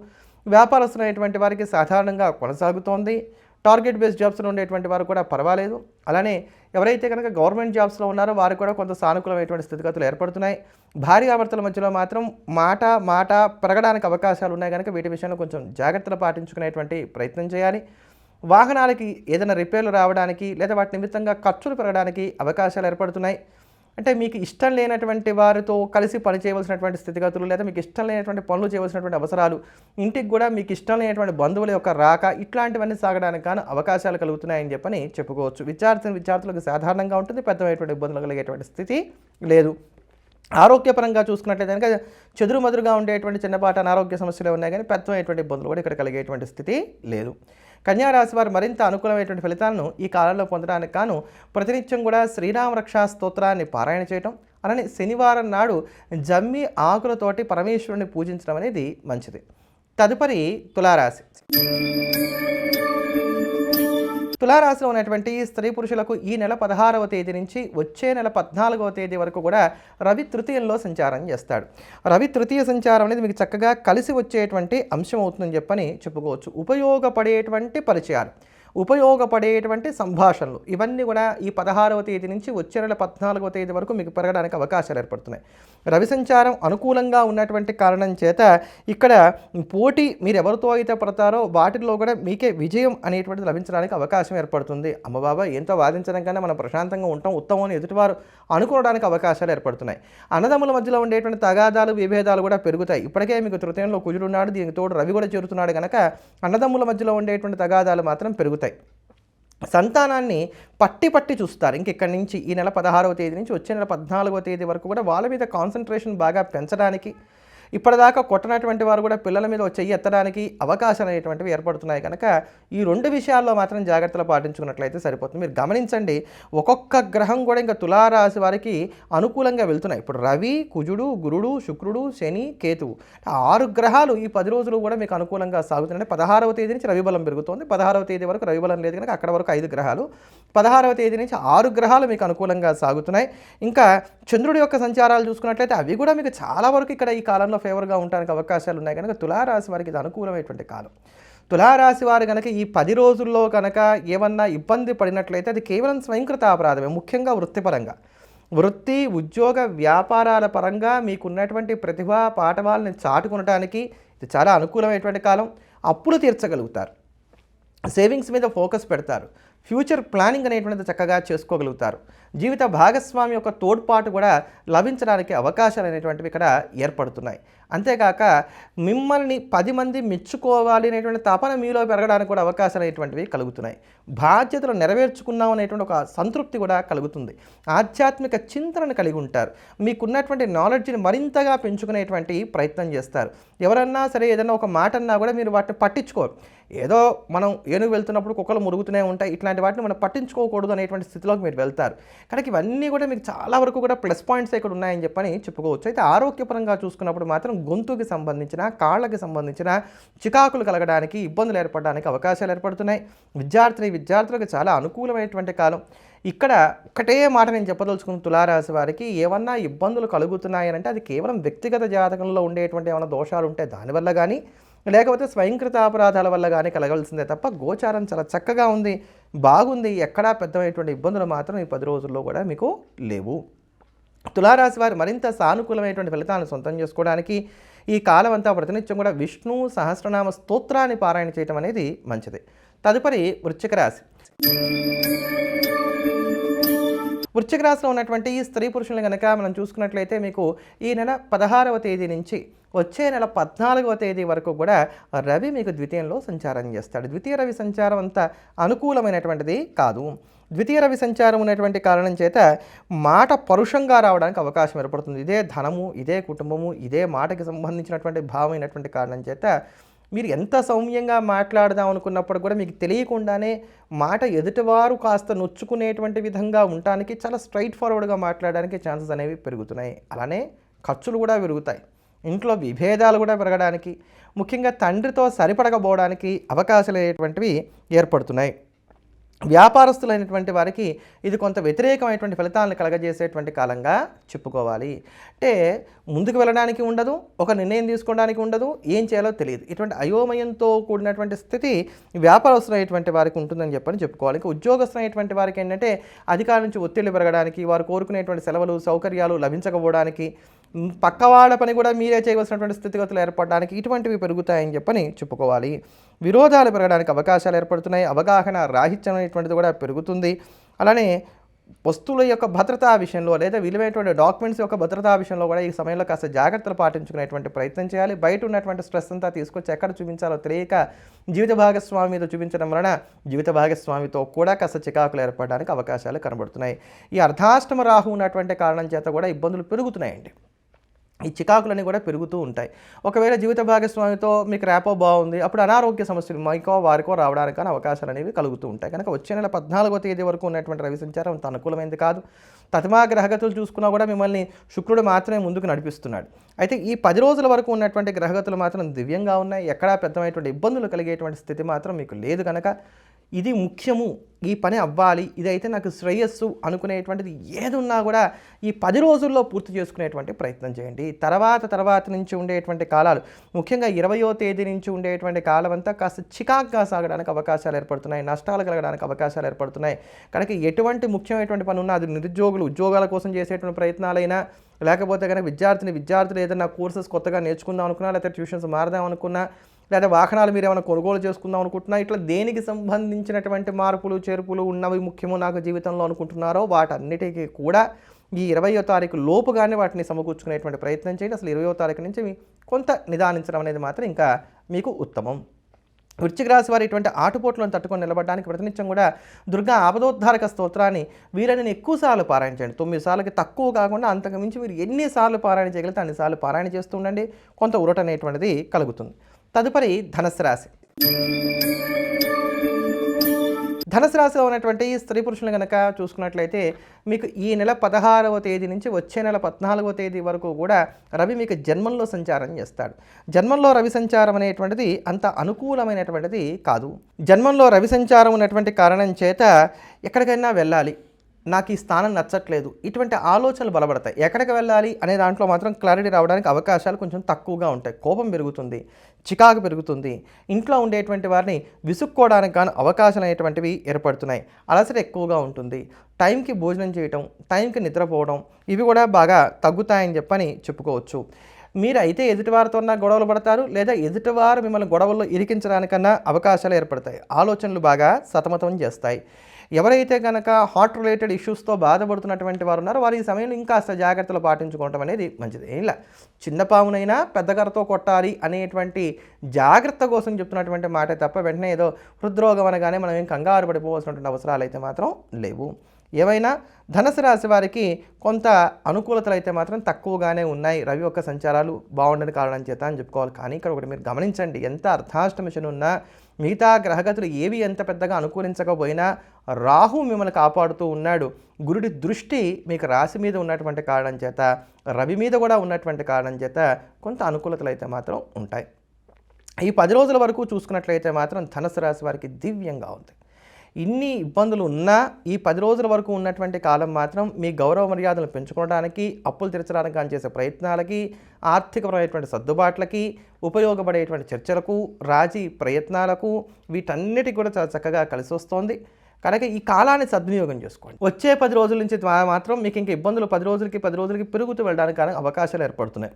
వ్యాపారస్తులైనటువంటి వారికి సాధారణంగా కొనసాగుతోంది. టార్గెట్ బేస్డ్ జాబ్స్లో ఉండేటువంటి వారు కూడా పర్వాలేదు. అలానే ఎవరైతే కనుక గవర్నమెంట్ జాబ్స్లో ఉన్నారో వారు కూడా కొంత సానుకూలమైనటువంటి స్థితిగతులు ఏర్పడుతున్నాయి. భార్యాభర్తల మధ్యలో మాత్రం మాట పెరగడానికి అవకాశాలు ఉన్నాయి కనుక వీటి విషయంలో కొంచెం జాగ్రత్తలు పాటించుకునేటువంటి ప్రయత్నం చేయాలి. వాహనాలకి ఏదైనా రిపేర్లు రావడానికి లేదా వాటి నిమిత్తంగా ఖర్చులు పెరగడానికి అవకాశాలు ఏర్పడుతున్నాయి. అంటే మీకు ఇష్టం లేనటువంటి వారితో కలిసి పని చేయవలసినటువంటి స్థితిగతులు లేదా మీకు ఇష్టం లేనటువంటి పనులు చేయవలసినటువంటి అవసరాలు, ఇంటికి కూడా మీకు ఇష్టం లేనటువంటి బంధువుల యొక్క రాక ఇట్లాంటివన్నీ సాగడానికి కానీ అవకాశాలు కలుగుతున్నాయని చెప్పని చెప్పుకోవచ్చు. విద్యార్థులకు సాధారణంగా ఉంటుంది, పెద్దమైనటువంటి ఇబ్బందులు కలిగేటువంటి స్థితి లేదు. ఆరోగ్యపరంగా చూసుకున్నట్లయితే కనుక చెదురుమదురుగా ఉండేటువంటి చిన్నపాటి అనారోగ్య సమస్యలు ఉన్నాయి కానీ పెద్దమైనటువంటి ఇబ్బందులు కూడా ఇక్కడ కలిగేటువంటి స్థితి లేదు. కన్యారాశి వారు మరింత అనుకూలమైనటువంటి ఫలితాలను ఈ కాలంలో పొందడానికి గాను ప్రతినిత్యం కూడా శ్రీరామ రక్షా స్తోత్రాన్ని పారాయణ చేయటం, అలానే శనివారం నాడు జమ్మి ఆకులతోటి పరమేశ్వరుని పూజించడం అనేది మంచిది. తదుపరి తులారాశి. తులారాశిలో ఉన్నటువంటి స్త్రీ పురుషులకు ఈ నెల 16వ తేదీ నుంచి వచ్చే నెల 14వ తేదీ వరకు కూడా రవి తృతీయంలో సంచారం చేస్తాడు. రవి తృతీయ సంచారం అనేది మీకు చక్కగా కలిసి వచ్చేటువంటి అంశం అవుతుందని చెప్పని చెప్పుకోవచ్చు. ఉపయోగపడేటువంటి పరిచయాలు, ఉపయోగపడేటువంటి సంభాషణలు ఇవన్నీ కూడా ఈ 16వ తేదీ నుంచి వచ్చే నెల 14వ తేదీ వరకు మీకు పెరగడానికి అవకాశాలు ఏర్పడుతున్నాయి. రవి సంచారం అనుకూలంగా ఉన్నటువంటి కారణం చేత ఇక్కడ పోటీ మీరు ఎవరితో అయితే పడతారో వాటిల్లో కూడా మీకే విజయం అనేటువంటిది లభించడానికి అవకాశం ఏర్పడుతుంది. అమ్మబాబా ఎంతో వాదించడం కన్నా మనం ప్రశాంతంగా ఉంటాం ఉత్తమం అని ఎదుటివారు అనుకోవడానికి అవకాశాలు ఏర్పడుతున్నాయి. అన్నదమ్ముల మధ్యలో ఉండేటువంటి తగాదాలు విభేదాలు కూడా పెరుగుతాయి. ఇప్పటికే మీకు తృతీయంలో కుజుడు ఉన్నాడు, దీనికి తోడు రవి కూడా చేరుతున్నాడు కనుక అన్నదమ్ముల మధ్యలో ఉండేటువంటి తగాదాలు మాత్రం పెరుగుతాయి. సంతానాన్ని పట్టి చూస్తారు. ఇంకెక్కడి నుంచి ఈ నెల 16వ తేదీ నుంచి వచ్చే నెల 14వ తేదీ వరకు కూడా వాళ్ళ మీద కాన్సన్ట్రేషన్ బాగా పెంచడానికి, ఇప్పటిదాకా కొట్టనటువంటి వారు కూడా పిల్లల మీద చెయ్యి ఎత్తడానికి అవకాశాలు అనేటువంటివి ఏర్పడుతున్నాయి కనుక ఈ 2 విషయాల్లో మాత్రం జాగ్రత్తలు పాటించుకున్నట్లయితే సరిపోతుంది. మీరు గమనించండి, ఒక్కొక్క గ్రహం కూడా ఇంకా తులారాశి వారికి అనుకూలంగా వెళ్తున్నాయి. ఇప్పుడు రవి, కుజుడు, గురుడు, శుక్రుడు, శని, కేతువు 6 గ్రహాలు ఈ 10 రోజులు కూడా మీకు అనుకూలంగా సాగుతున్నాయి. 16వ తేదీ నుంచి రవి బలం పెరుగుతోంది. 16వ తేదీ వరకు రవి బలం లేదు కనుక అక్కడ వరకు 5 గ్రహాలు, 16వ తేదీ నుంచి 6 గ్రహాలు మీకు అనుకూలంగా సాగుతున్నాయి. ఇంకా చంద్రుడి యొక్క సంచారాలు చూసుకున్నట్లయితే అవి కూడా మీకు చాలా వరకు ఇక్కడ ఈ కాలంలో ఫేవర్గా ఉండడానికి అవకాశాలు ఉన్నాయి కనుక తులారాశి వారికి ఇది అనుకూలమైనటువంటి కాలం. తులారాశి వారు కనుక ఈ 10 రోజుల్లో కనుక ఏమన్నా ఇబ్బంది పడినట్లయితే అది కేవలం స్వయంకృత అపరాధమే, ముఖ్యంగా వృత్తిపరంగా. వృత్తి, ఉద్యోగ, వ్యాపారాల పరంగా మీకున్నటువంటి ప్రతిభా పాఠవాలని చాటుకొనటానికి ఇది చాలా అనుకూలమైనటువంటి కాలం. అప్పులు తీర్చగలుగుతారు. సేవింగ్స్ మీద ఫోకస్ పెడతారు. ఫ్యూచర్ ప్లానింగ్ అనేటువంటిది చక్కగా చేసుకోగలుగుతారు. జీవిత భాగస్వామి యొక్క తోడ్పాటు కూడా లభించడానికి అవకాశాలు అనేటువంటివి ఇక్కడ ఏర్పడుతున్నాయి. అంతేకాక మిమ్మల్ని 10 మంది మెచ్చుకోవాలి అనేటువంటి తపన మీలో పెరగడానికి కూడా అవకాశాలు అనేటువంటివి కలుగుతున్నాయి. బాధ్యతలు నెరవేర్చుకున్నాం అనేటువంటి ఒక సంతృప్తి కూడా కలుగుతుంది. ఆధ్యాత్మిక చింతనను కలిగి ఉంటారు. మీకున్నటువంటి నాలెడ్జ్ని మరింతగా పెంచుకునేటువంటి ప్రయత్నం చేస్తారు. ఎవరన్నా సరే ఏదైనా ఒక మాట అన్నా కూడా మీరు వాటిని పట్టించుకోరు. ఏదో మనం ఏనుగు వెళ్తున్నప్పుడు కుక్కలు మురుగుతూనే ఉంటాయి, ఇట్లాంటి వాటిని మనం పట్టించుకోకూడదు అనేటువంటి స్థితిలోకి మీరు వెళ్తారు. కనుక ఇవన్నీ కూడా మీకు చాలా వరకు కూడా ప్లస్ పాయింట్స్ ఇక్కడ ఉన్నాయని చెప్పని చెప్పుకోవచ్చు. అయితే ఆరోగ్యపరంగా చూసుకున్నప్పుడు మాత్రం గొంతుకి సంబంధించిన, కాళ్ళకి సంబంధించిన చికాకులు కలగడానికి, ఇబ్బందులు ఏర్పడడానికి అవకాశాలు ఏర్పడుతున్నాయి. విద్యార్థులకు చాలా అనుకూలమైనటువంటి కాలం. ఇక్కడ ఒకటే మాట నేను చెప్పదలుచుకున్న తులారాశి వారికి, ఏమన్నా ఇబ్బందులు కలుగుతున్నాయనంటే అది కేవలం వ్యక్తిగత జాతకంలో ఉండేటువంటి ఏమైనా దోషాలు ఉంటే దానివల్ల కానీ, లేకపోతే స్వయంకృత అపరాధాల వల్ల కానీ కలగాల్సిందే తప్ప గోచారం చాలా చక్కగా ఉంది, బాగుంది. ఎక్కడా పెద్దమైనటువంటి ఇబ్బందులు మాత్రం ఈ 10 రోజుల్లో కూడా మీకు లేవు. తులారాశి వారు మరింత సానుకూలమైనటువంటి ఫలితాలను సొంతం చేసుకోవడానికి ఈ కాలం అంతా ప్రతినిత్యం కూడా విష్ణు సహస్రనామ స్తోత్రాన్ని పారాయణ చేయటం అనేది మంచిది. తదుపరి వృశ్చిక రాశి. వృశ్చిక రాశిలో ఉన్నటువంటి ఈ స్త్రీ పురుషులను కనుక మనం చూసుకున్నట్లయితే మీకు ఈ నెల 16వ తేదీ నుంచి వచ్చే నెల 14వ తేదీ వరకు కూడా రవి మీకు ద్వితీయంలో సంచారం చేస్తాడు. ద్వితీయ రవి సంచారం అంత అనుకూలమైనటువంటిది కాదు. ద్వితీయ రవి సంచారం ఉన్నటువంటి కారణం చేత మాట పరుషంగా రావడానికి అవకాశం ఏర్పడుతుంది. ఇదే ధనము, ఇదే కుటుంబము, ఇదే మాటకి సంబంధించినటువంటి భావమైనటువంటి కారణం చేత మీరు ఎంత సౌమ్యంగా మాట్లాడదాం అనుకున్నప్పుడు కూడా మీకు తెలియకుండానే మాట ఎదుటివారు కాస్త నొచ్చుకునేటువంటి విధంగా ఉండటానికి, చాలా స్ట్రైట్ ఫార్వర్డ్గా మాట్లాడడానికి ఛాన్సెస్ అనేవి పెరుగుతున్నాయి. అలానే ఖర్చులు కూడా పెరుగుతాయి. ఇంట్లో విభేదాలు కూడా పెరగడానికి, ముఖ్యంగా తండ్రితో సరిపడకపోవడానికి అవకాశాలు అనేటువంటివి ఏర్పడుతున్నాయి. వ్యాపారస్తులైనటువంటి వారికి ఇది కొంత వ్యతిరేకమైనటువంటి ఫలితాలను కలగజేసేటువంటి కాలంగా చెప్పుకోవాలి. అంటే ముందుకు వెళ్ళడానికి ఉండదు, ఒక నిర్ణయం తీసుకోవడానికి ఉండదు, ఏం చేయాలో తెలియదు. ఇటువంటి అయోమయంతో కూడినటువంటి స్థితి వ్యాపారస్తులైనటువంటి వారికి ఉంటుందని చెప్పుకోవాలి. ఇంకా ఉద్యోగస్తులైనటువంటి వారికి ఏంటంటే అధికారుల నుంచి ఒత్తిళ్లు పెరగడానికి, వారు కోరుకునేటువంటి సెలవులు సౌకర్యాలు లభించకపోవడానికి, పక్కవాళ్ళ పని కూడా మీరే చేయవలసినటువంటి స్థితిగతులు ఏర్పడడానికి ఇటువంటివి పెరుగుతాయని చెప్పుకోవాలి. విరోధాలు పెరగడానికి అవకాశాలు ఏర్పడుతున్నాయి. అవగాహన రాహిత్యం అనేటువంటిది కూడా పెరుగుతుంది. అలానే వస్తువుల యొక్క భద్రతా విషయంలో లేదా విలువైనటువంటి డాక్యుమెంట్స్ యొక్క భద్రతా విషయంలో కూడా ఈ సమయంలో కాస్త జాగ్రత్తలు పాటించుకునేటువంటి ప్రయత్నం చేయాలి. బయట ఉన్నటువంటి స్ట్రెస్ అంతా తీసుకొచ్చి ఎక్కడ చూపించాలో తెలియక జీవిత భాగస్వామి మీద చూపించడం వలన జీవిత భాగస్వామితో కూడా కాస్త చికాకులు ఏర్పడడానికి అవకాశాలు కనబడుతున్నాయి. ఈ అర్ధాష్టమ రాహు ఉన్నటువంటి కారణం చేత కూడా ఇబ్బందులు పెరుగుతున్నాయండి. ఈ చికాకులన్నీ కూడా పెరుగుతూ ఉంటాయి. ఒకవేళ జీవిత భాగస్వామితో మీకు ర్యాపో బాగుంది, అప్పుడు అనారోగ్య సమస్యలు మీకో వారికో రావడానికి అవకాశాలు అనేవి కలుగుతూ ఉంటాయి. కనుక వచ్చే నెల 14వ తేదీ వరకు ఉన్నటువంటి రవి సంచారం అంత అనుకూలమైంది కాదు. తతిమా గ్రహగతులు చూసుకున్నా కూడా మిమ్మల్ని శుక్రుడు మాత్రమే ముందుకు నడిపిస్తున్నాడు. అయితే ఈ 10 రోజుల వరకు ఉన్నటువంటి గ్రహగతులు మాత్రం దివ్యంగా ఉన్నాయి. ఎక్కడా పెద్దమైనటువంటి ఇబ్బందులు కలిగేటువంటి స్థితి మాత్రం మీకు లేదు. కనుక ఇది ముఖ్యము, ఈ పని అవ్వాలి, ఇదైతే నాకు శ్రేయస్సు అనుకునేటువంటిది ఏది ఉన్నా కూడా ఈ 10 రోజుల్లో పూర్తి చేసుకునేటువంటి ప్రయత్నం చేయండి. తర్వాత నుంచి ఉండేటువంటి కాలాలు, ముఖ్యంగా 20వ తేదీ నుంచి ఉండేటువంటి కాలం అంతా కాస్త చికాక్గా సాగడానికి అవకాశాలు ఏర్పడుతున్నాయి. నష్టాలు కలగడానికి అవకాశాలు ఏర్పడుతున్నాయి. కనుక ఎటువంటి ముఖ్యమైనటువంటి పని ఉన్నా, అది నిరుద్యోగులు ఉద్యోగాల కోసం చేసేటువంటి ప్రయత్నాలైనా, లేకపోతే కనుక విద్యార్థులు ఏదైనా కోర్సెస్ కొత్తగా నేర్చుకుందాం అనుకున్నా, లేకపోతే ట్యూషన్స్ మారదాం అనుకున్నా, లేదా వాహనాలు మీరు ఏమైనా కొనుగోలు చేసుకుందాం అనుకుంటున్నా, ఇట్లా దేనికి సంబంధించినటువంటి మార్పులు చేర్పులు ఉన్నవి ముఖ్యమో నాకు జీవితంలో అనుకుంటున్నారో వాటన్నిటికీ కూడా ఈ 20వ తారీఖు లోపుగానే వాటిని సమకూర్చుకునేటువంటి ప్రయత్నం చేయండి. అసలు 20వ తారీఖు నుంచి కొంత నిదానించడం అనేది మాత్రం ఇంకా మీకు ఉత్తమం. వృశ్చిక రాశి వారు ఇటువంటి ఆటుపోట్లను తట్టుకొని నిలబడడానికి ప్రతినిత్యం కూడా దుర్గా ఆపదోద్ధారక స్తోత్రాన్ని వీరని ఎక్కువసార్లు పారాయణించండి. 9 సార్లకి తక్కువ కాకుండా అంతకు మించి మీరు ఎన్నిసార్లు పారాయణ చేయగలిగితే అన్నిసార్లు పారాయణ చేస్తూ ఉండండి. కొంత ఊరట అనేటువంటిది కలుగుతుంది. తదుపరి ధనుస్సు రాశి. ధనుసు రాశిలో ఉన్నటువంటి స్త్రీ పురుషులు కనుక చూసుకున్నట్లయితే మీకు ఈ నెల 16వ తేదీ నుంచి వచ్చే నెల 14వ తేదీ వరకు కూడా రవి మీకు జన్మంలో సంచారం చేస్తాడు. జన్మంలో రవి సంచారం అనేటువంటిది అంత అనుకూలమైనటువంటిది కాదు. జన్మంలో రవి సంచారం ఉన్నటువంటి కారణం చేత ఎక్కడికైనా వెళ్ళాలి, నాకు ఈ స్థానం నచ్చట్లేదు, ఇటువంటి ఆలోచనలు బలపడతాయి. ఎక్కడికి వెళ్ళాలి అనే దాంట్లో మాత్రం క్లారిటీ రావడానికి అవకాశాలు కొంచెం తక్కువగా ఉంటాయి. కోపం పెరుగుతుంది, చికాకు పెరుగుతుంది, ఇంట్లో ఉండేటువంటి వారిని విసుక్కోవడానికి కానీ అవకాశాలు అనేటువంటివి ఏర్పడుతున్నాయి. అలసట ఎక్కువగా ఉంటుంది, టైంకి భోజనం చేయటం, టైంకి నిద్రపోవడం ఇవి కూడా బాగా తగ్గుతాయని చెప్పని చెప్పుకోవచ్చు. మీరు అయితే ఎదుటివారితో గొడవలు పడతారు, లేదా ఎదుటివారు మిమ్మల్ని గొడవల్లో ఇరికించడానికన్నా అవకాశాలు ఏర్పడతాయి. ఆలోచనలు బాగా సతమతం చేస్తాయి. ఎవరైతే కనుక హార్ట్ రిలేటెడ్ ఇష్యూస్తో బాధపడుతున్నటువంటి వారు ఉన్నారో వారు ఈ సమయంలో ఇంకాస్త జాగ్రత్తలు పాటించుకోవడం అనేది మంచిది. ఇలా చిన్న పామునైనా పెద్ద కర్రతో కొట్టాలి అనేటువంటి జాగ్రత్త కోసం చెప్తున్నటువంటి మాట తప్ప వెంటనే ఏదో హృద్రోగం అనగానే మనం ఏం కంగారు పడిపోవాల్సినటువంటి అవసరాలు అయితే మాత్రం లేవు. ఏవైనా ధనుసు రాశి వారికి కొంత అనుకూలతలు అయితే మాత్రం తక్కువగానే ఉన్నాయి. రవి యొక్క సంచారాలు బాగుండని కారణం చేత అని చెప్పుకోవాలి. కానీ ఇక్కడ ఒకటి మీరు గమనించండి, ఎంత అర్ధాష్టమ శని ఉన్నా మిగతా గ్రహగతులు ఏవి ఎంత పెద్దగా అనుకూలించకపోయినా రాహు మిమ్మల్ని కాపాడుతూ ఉన్నాడు. గురుడి దృష్టి మీకు రాశి మీద ఉన్నటువంటి కారణం చేత, రవి మీద కూడా ఉన్నటువంటి కారణం చేత కొంత అనుకూలతలు అయితే మాత్రం ఉంటాయి. ఈ 10 రోజుల వరకు చూసుకున్నట్లయితే మాత్రం ధనుసు రాశి వారికి దివ్యంగా ఉంది. ఇన్ని ఇబ్బందులు ఉన్నా ఈ 10 రోజుల వరకు ఉన్నటువంటి కాలం మాత్రం మీ గౌరవ మర్యాదలు పెంచుకోవడానికి, అప్పులు తీర్చడానికి కానీ చేసే ప్రయత్నాలకి, ఆర్థికపరమైనటువంటి సర్దుబాట్లకి, ఉపయోగపడేటువంటి చర్చలకు, రాజీ ప్రయత్నాలకు వీటన్నిటికి కూడా చాలా చక్కగా కలిసి వస్తోంది. కనుక ఈ కాలాన్ని సద్వినియోగం చేసుకోండి. వచ్చే 10 రోజుల నుంచి మాత్రం మీకు ఇంకా ఇబ్బందులు 10 రోజులకి పెరుగుతూ వెళ్ళడానికి అవకాశాలు ఏర్పడుతున్నాయి.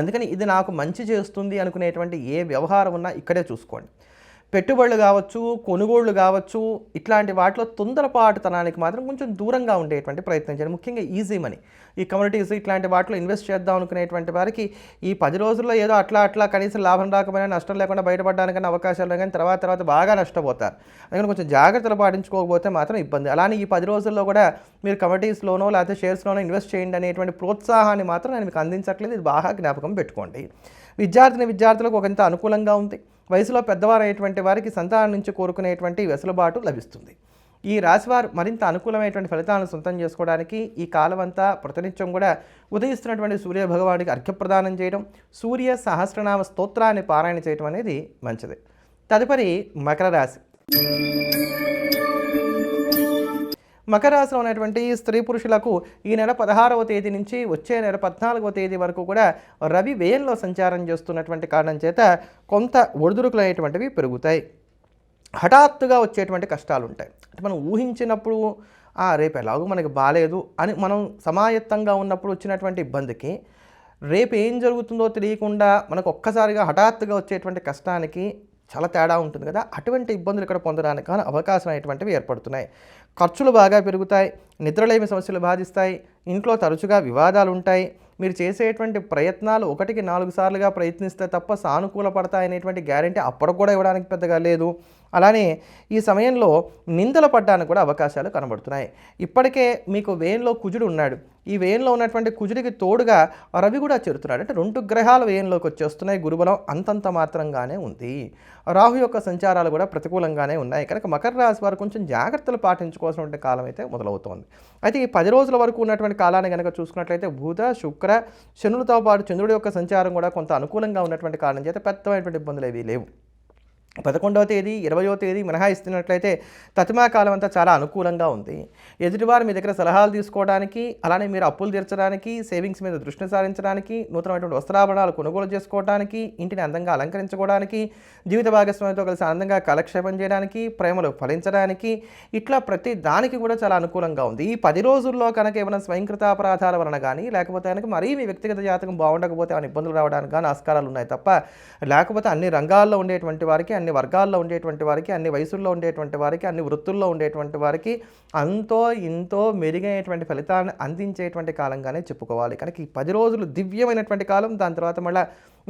అందుకని ఇది నాకు మంచి చేస్తుంది అనుకునేటువంటి ఏ వ్యవహారం ఉన్నా ఇక్కడే చూసుకోండి. పెట్టుబడులు కావచ్చు, కొనుగోళ్లు కావచ్చు, ఇట్లాంటి వాటిలో తొందరపాటుతనానికి మాత్రం కొంచెం దూరంగా ఉండేటువంటి ప్రయత్నం చేయండి. ముఖ్యంగా ఈజీ మనీ, ఈ కమ్యూనిటీస్ ఇట్లాంటి వాటిలో ఇన్వెస్ట్ చేద్దాం అనుకునేటువంటి వారికి ఈ 10 రోజుల్లో ఏదో అట్లా కనీసం లాభం రాకపోయినా నష్టం లేకుండా బయటపడడానికన్నా అవకాశాలు కానీ తర్వాత బాగా నష్టపోతారు. అందుకని కొంచెం జాగ్రత్తలు పాటించుకోకపోతే మాత్రం ఇబ్బంది. అలానే ఈ 10 రోజుల్లో కూడా మీరు కమ్యూనిటీస్లోనో లేకపోతే షేర్స్లోనో ఇన్వెస్ట్ చేయండి అనేటువంటి ప్రోత్సాహాన్ని మాత్రం నేను మీకు అందించట్లేదు. ఇది బాగా జ్ఞాపకం పెట్టుకోండి. విద్యార్థులకు ఒకంత అనుకూలంగా ఉంది. వయసులో పెద్దవారైనటువంటి వారికి సంతానం నుంచి కోరుకునేటువంటి వెసులుబాటు లభిస్తుంది. ఈ రాశివారు మరింత అనుకూలమైనటువంటి ఫలితాలను సొంతం చేసుకోవడానికి ఈ కాలం అంతా ప్రతినిత్యం కూడా ఉదయిస్తున్నటువంటి సూర్య భగవానికి అర్ఘ్యప్రదానం చేయడం, సూర్య సహస్రనామ స్తోత్రాన్ని పారాయణ చేయడం అనేది మంచిది. తదుపరి మకర రాశి. మకర రాశిలో ఉన్నటువంటి స్త్రీ పురుషులకు ఈ నెల 16వ తేదీ నుంచి వచ్చే నెల 14వ తేదీ వరకు కూడా రవి వ్యయంలో సంచారం చేస్తున్నటువంటి కారణం చేత కొంత ఒడిదుడుకులు అనేటువంటివి పెరుగుతాయి. హఠాత్తుగా వచ్చేటువంటి కష్టాలు ఉంటాయి. అంటే మనం ఊహించినప్పుడు రేపు ఎలాగో మనకి బాగాలేదు అని మనం సమాయత్తంగా ఉన్నప్పుడు వచ్చినటువంటి ఇబ్బందికి, రేపు ఏం జరుగుతుందో తెలియకుండా మనకు ఒక్కసారిగా హఠాత్తుగా వచ్చేటువంటి కష్టానికి చాలా తేడా ఉంటుంది కదా. అటువంటి ఇబ్బందులు ఇక్కడ పొందడానికి కానీ అవకాశం అనేటువంటివి ఏర్పడుతున్నాయి. ఖర్చులు బాగా పెరుగుతాయి, నిద్రలేమి సమస్యలు బాధిస్తాయి, ఇంట్లో తరచుగా వివాదాలు ఉంటాయి. మీరు చేసేటువంటి ప్రయత్నాలు 1కి 4 సార్లుగా ప్రయత్నిస్తే తప్ప సానుకూల పడతాయనేటువంటి గ్యారెంటీ అప్పటికి కూడా ఇవ్వడానికి పెద్దగా లేదు. అలానే ఈ సమయంలో నిందలు పడడానికి కూడా అవకాశాలు కనబడుతున్నాయి. ఇప్పటికే మీకు వేయంలో కుజుడు ఉన్నాడు. ఈ వేయంలో ఉన్నటువంటి కుజుడికి తోడుగా రవి కూడా చేరుతున్నాడు. అంటే 2 గ్రహాలు వేయంలోకి వచ్చేస్తున్నాయి. గురుబలం అంతంత మాత్రంగానే ఉంది. రాహు యొక్క సంచారాలు కూడా ప్రతికూలంగానే ఉన్నాయి. కనుక మకర రాశి వారు కొంచెం జాగ్రత్తలు పాటించుకోవాల్సినటువంటి కాలం అయితే మొదలవుతోంది. అయితే ఈ 10 రోజుల వరకు ఉన్నటువంటి కాలాన్ని కనుక చూసుకున్నట్లయితే బుధ, శుక్ర, శనులతో పాటు చంద్రుడి యొక్క సంచారం కూడా కొంత అనుకూలంగా ఉన్నటువంటి కారణం చేత పెద్దమైనటువంటి ఇబ్బందులు ఏవీ లేవు. 11వ తేదీ 20వ తేదీ మినహాయిస్తున్నట్లయితే తతిమా కాలం అంతా చాలా అనుకూలంగా ఉంది. ఎదుటివారు మీ దగ్గర సలహాలు తీసుకోవడానికి, అలానే మీరు అప్పులు తీర్చడానికి, సేవింగ్స్ మీద దృష్టి సారించడానికి, నూతనమైనటువంటి వస్త్రాభరణాలు కొనుగోలు చేసుకోవడానికి, ఇంటిని అందంగా అలంకరించుకోవడానికి, జీవిత భాగస్వామితో కలిసి ఆనందంగా కాలక్షేపం చేయడానికి, ప్రేమలు ఫలించడానికి, ఇట్లా ప్రతి దానికి కూడా చాలా అనుకూలంగా ఉంది. ఈ 10 రోజుల్లో కనుక ఏమైనా స్వయంకృతాపరాధాల వలన కానీ, లేకపోతే కనుక మరీ మీ వ్యక్తిగత జాతకం బాగుండకపోతే ఏమైనా ఇబ్బందులు రావడానికి కానీ ఆస్కారాలు ఉన్నాయి తప్ప, లేకపోతే అన్ని రంగాల్లో ఉండేటువంటి వారికి, అన్ని వర్గాల్లో ఉండేటువంటి వారికి, అన్ని వయసుల్లో ఉండేటువంటి వారికి, అన్ని వృత్తుల్లో ఉండేటువంటి వారికి అంతో ఇంతో మెరుగైనటువంటి ఫలితాలను అందించేటువంటి కాలంగానే చెప్పుకోవాలి. కనుక ఈ 10 రోజులు దివ్యమైనటువంటి కాలం. దాని తర్వాత మళ్ళీ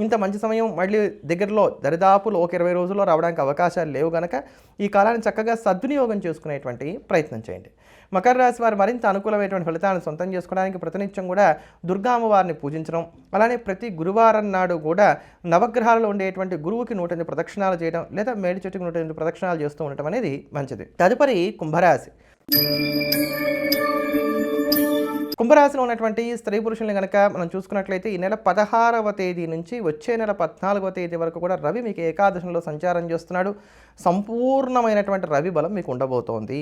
ఇంత మంచి సమయం మళ్ళీ దగ్గరలో దరిదాపులు ఒక 20 రోజుల్లో రావడానికి అవకాశాలు లేవు కనుక ఈ కాలాన్ని చక్కగా సద్వినియోగం చేసుకునేటువంటి ప్రయత్నం చేయండి. మకర రాశి వారు మరింత అనుకూలమైనటువంటి ఫలితాలను సొంతం చేసుకోవడానికి ప్రతినిత్యం కూడా దుర్గా అమ్మవారిని పూజించడం, అలానే ప్రతి గురువారం నాడు కూడా నవగ్రహాలలో ఉండేటువంటి గురువుకి 108 ప్రదక్షిణాలు చేయడం, లేదా మేడి చెట్టుకి 108 ప్రదక్షిణాలు చేస్తూ ఉండటం అనేది మంచిది. తదుపరి కుంభరాశి. కుంభరాశిలో ఉన్నటువంటి స్త్రీ పురుషుల్ని గనక మనం చూసుకున్నట్లయితే ఈ నెల 16వ తేదీ నుంచి వచ్చే నెల 14వ తేదీ వరకు కూడా రవి మీకు ఏకాదశంలో సంచారం చేస్తున్నాడు. సంపూర్ణమైనటువంటి రవి బలం మీకు ఉండబోతోంది.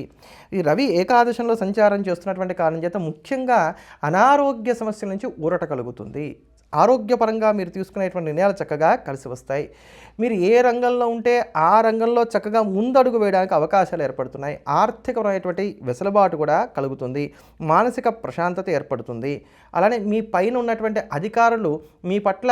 ఈ రవి ఏకాదశంలో సంచారం చేస్తున్నటువంటి కారణం చేత ముఖ్యంగా అనారోగ్య సమస్యల నుంచి ఊరట కలుగుతుంది. ఆరోగ్యపరంగా మీరు తీసుకునేటువంటి నిర్ణయాలు చక్కగా కలిసి వస్తాయి. మీరు ఏ రంగంలో ఉంటే ఆ రంగంలో చక్కగా ముందడుగు వేయడానికి అవకాశాలు ఏర్పడుతున్నాయి. ఆర్థికమైనటువంటి వెసులుబాటు కూడా కలుగుతుంది. మానసిక ప్రశాంతత ఏర్పడుతుంది. అలానే మీ పైన ఉన్నటువంటి అధికారులు మీ పట్ల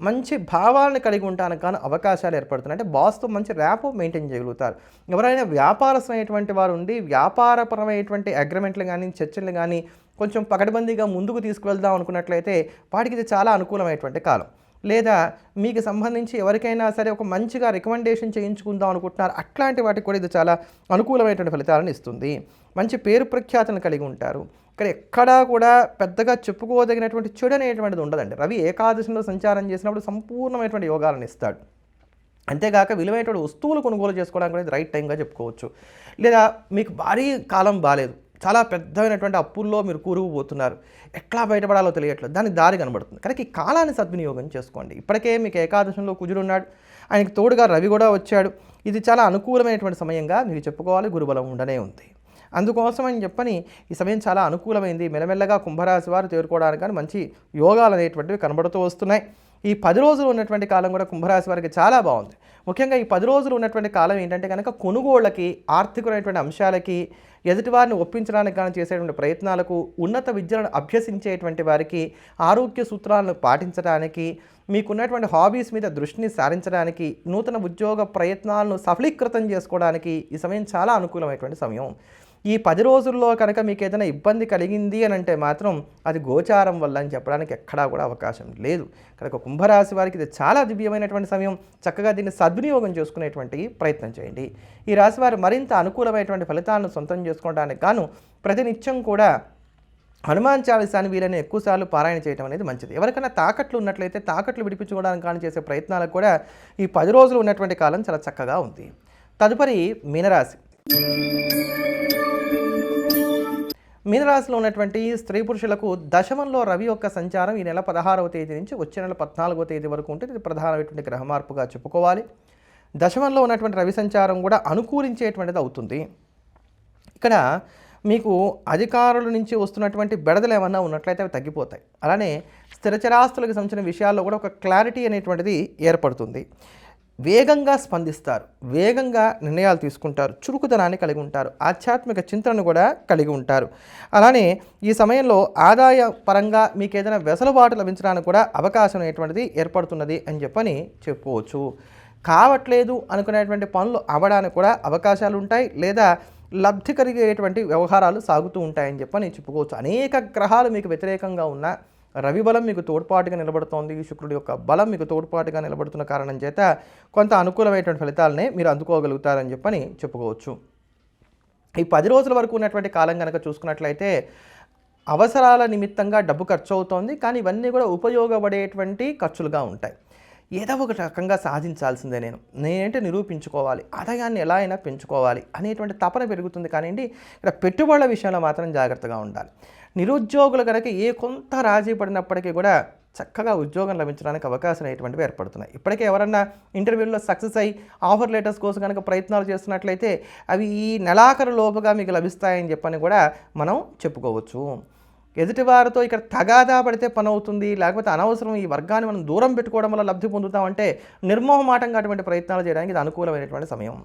మంచి భావాలను కలిగి ఉండడానికి కానీ అవకాశాలు ఏర్పడుతున్నాయి. అంటే బాస్తో మంచి ర్యాపో మెయింటైన్ చేయగలుగుతారు. ఎవరైనా వ్యాపారస్తున్నటువంటి వారు ఉండి వ్యాపారపరమైనటువంటి అగ్రిమెంట్లు కానీ చర్చలు కానీ కొంచెం పకడ్బందీగా ముందుకు తీసుకువెళ్దాం అనుకున్నట్లయితే వాటికి ఇది చాలా అనుకూలమైనటువంటి కాలం. లేదా మీకు సంబంధించి ఎవరికైనా సరే ఒక మంచిగా రికమెండేషన్ చేయించుకుందాం అనుకుంటున్నారు, అట్లాంటి వాటికి కూడా ఇది చాలా అనుకూలమైనటువంటి ఫలితాలను ఇస్తుంది. మంచి పేరు ప్రఖ్యాతులను కలిగి ఉంటారు. ఇక్కడ ఎక్కడా కూడా పెద్దగా చెప్పుకోదగినటువంటి చెడు అనేటువంటిది ఉండదండి. రవి ఏకాదశంలో సంచారం చేసినప్పుడు సంపూర్ణమైనటువంటి యోగాలను ఇస్తాడు. అంతేగాక విలువైనటువంటి వస్తువులు కొనుగోలు చేసుకోవడానికి కూడా రైట్ టైంగా చెప్పుకోవచ్చు. లేదా మీకు భారీ కాలం బాలేదు, చాలా పెద్దమైనటువంటి అప్పుల్లో మీరు కూరుకుపోతున్నారు, ఎట్లా బయటపడాలో తెలియట్లేదు, దానికి దారి కనబడుతుంది. కనుక ఈ కాలాన్ని సద్వినియోగం చేసుకోండి. ఇప్పటికే మీకు ఏకాదశంలో కుజుడున్నాడు, ఆయనకి తోడుగా రవి కూడా వచ్చాడు. ఇది చాలా అనుకూలమైనటువంటి సమయంగా మీకు చెప్పుకోవాలి. గురుబలం ఉండనే ఉంది. అందుకోసం అని చెప్పని ఈ సమయం చాలా అనుకూలమైంది. మెల్లమెల్లగా కుంభరాశి వారు తేరుకోవడానికి కానీ మంచి యోగాలు అనేటువంటివి కనబడుతూ వస్తున్నాయి. ఈ 10 రోజులు ఉన్నటువంటి కాలం కూడా కుంభరాశి వారికి చాలా బాగుంది. ముఖ్యంగా ఈ 10 రోజులు ఉన్నటువంటి కాలం ఏంటంటే కనుక కొనుగోళ్ళకి, ఆర్థికమైనటువంటి అంశాలకి, ఎదుటివారిని ఒప్పించడానికి కానీ చేసేటువంటి ప్రయత్నాలకు, ఉన్నత విద్యలను అభ్యసించేటువంటి వారికి, ఆరోగ్య సూత్రాలను పాటించడానికి, మీకున్నటువంటి హాబీస్ మీద దృష్టిని సారించడానికి, నూతన ఉద్యోగ ప్రయత్నాలను సఫలీకృతం చేసుకోవడానికి ఈ సమయం చాలా అనుకూలమైనటువంటి సమయం. ఈ 10 రోజుల్లో కనుక మీకు ఏదైనా ఇబ్బంది కలిగింది అని అంటే మాత్రం అది గోచారం వల్ల అని చెప్పడానికి ఎక్కడా కూడా అవకాశం లేదు. కనుక కుంభరాశి వారికి ఇది చాలా దివ్యమైనటువంటి సమయం. చక్కగా దీన్ని సద్వినియోగం చేసుకునేటువంటి ప్రయత్నం చేయండి. ఈ రాశి వారు మరింత అనుకూలమైనటువంటి ఫలితాలను సొంతం చేసుకోవడానికి గాను ప్రతినిత్యం కూడా హనుమాన్ చాలీసాని వీలైన ఎక్కువసార్లు పారాయణ చేయడం అనేది మంచిది. ఎవరికైనా తాకట్లు ఉన్నట్లయితే తాకట్లు విడిపించుకోవడానికి కానీ చేసే ప్రయత్నాలకు కూడా ఈ 10 రోజులు ఉన్నటువంటి కాలం చాలా చక్కగా ఉంది. తదుపరి మీనరాశి. మీనరాశిలో ఉన్నటువంటి స్త్రీ పురుషులకు దశమంలో రవి యొక్క సంచారం ఈ నెల 16వ తేదీ నుంచి వచ్చే నెల 14వ తేదీ వరకు ఉంటుంది. ఇది ప్రధానమైనటువంటి గ్రహ మార్పుగా చెప్పుకోవాలి. దశమంలో ఉన్నటువంటి రవి సంచారం కూడా అనుకూలించేటువంటిది అవుతుంది. ఇక్కడ మీకు అధికారుల నుంచి వస్తున్నటువంటి బెడదలు ఏమన్నా ఉన్నట్లయితే అవి తగ్గిపోతాయి. అలానే స్థిరచరాస్తులకు సంబంధించిన విషయాల్లో కూడా ఒక క్లారిటీ అనేటువంటిది ఏర్పడుతుంది. వేగంగా స్పందిస్తారు, వేగంగా నిర్ణయాలు తీసుకుంటారు, చురుకుదనాన్ని కలిగి ఉంటారు, ఆధ్యాత్మిక చింతనను కూడా కలిగి ఉంటారు. అలానే ఈ సమయంలో ఆదాయ పరంగా మీకు ఏదైనా వెసులుబాటు లభించడానికి కూడా అవకాశం అనేటువంటిది ఏర్పడుతున్నది అని చెప్పని చెప్పుకోవచ్చు. కావట్లేదు అనుకునేటువంటి పనులు అవ్వడానికి కూడా అవకాశాలు ఉంటాయి. లేదా లబ్ధి కలిగేటువంటి వ్యవహారాలు సాగుతూ ఉంటాయని చెప్పని చెప్పుకోవచ్చు. అనేక గ్రహాలు మీకు వ్యతిరేకంగా ఉన్న రవి బలం మీకు తోడ్పాటుగా నిలబడుతోంది. శుక్రుడి యొక్క బలం మీకు తోడ్పాటుగా నిలబడుతున్న కారణం చేత కొంత అనుకూలమైనటువంటి ఫలితాలనే మీరు అందుకోగలుగుతారని చెప్పని చెప్పుకోవచ్చు. ఈ 10 రోజుల వరకు ఉన్నటువంటి కాలం కనుక చూసుకున్నట్లయితే అవసరాల నిమిత్తంగా డబ్బు ఖర్చు అవుతోంది. కానీ ఇవన్నీ కూడా ఉపయోగపడేటువంటి ఖర్చులుగా ఉంటాయి. ఏదో ఒక రకంగా సాధించాల్సిందే, నేనేంటే నిరూపించుకోవాలి, ఆదాయాన్ని ఎలా అయినా పెంచుకోవాలి అనేటువంటి తపన పెరుగుతుంది. కానివ్వండి, ఇక్కడ పెట్టుబడుల విషయంలో మాత్రం జాగ్రత్తగా ఉండాలి. నిరుద్యోగులు కనుక ఏ కొంత రాజీ పడినప్పటికీ కూడా చక్కగా ఉద్యోగం లభించడానికి అవకాశం అనేటువంటివి ఏర్పడుతున్నాయి. ఇప్పటికే ఎవరన్నా ఇంటర్వ్యూలో సక్సెస్ అయ్యి ఆఫర్ లెటర్స్ కోసం కనుక ప్రయత్నాలు చేస్తున్నట్లయితే అవి ఈ నెలాఖరు లోపుగా మీకు లభిస్తాయని చెప్పని కూడా మనం చెప్పుకోవచ్చు. ఎదుటివారితో ఇక్కడ తగాదా పడితే పని అవుతుంది, లేకపోతే అనవసరం ఈ వర్గాన్ని మనం దూరం పెట్టుకోవడం వల్ల లబ్ధి పొందుతామంటే నిర్మోహమాటంగా అటువంటి ప్రయత్నాలు చేయడానికి ఇది అనుకూలమైనటువంటి సమయం.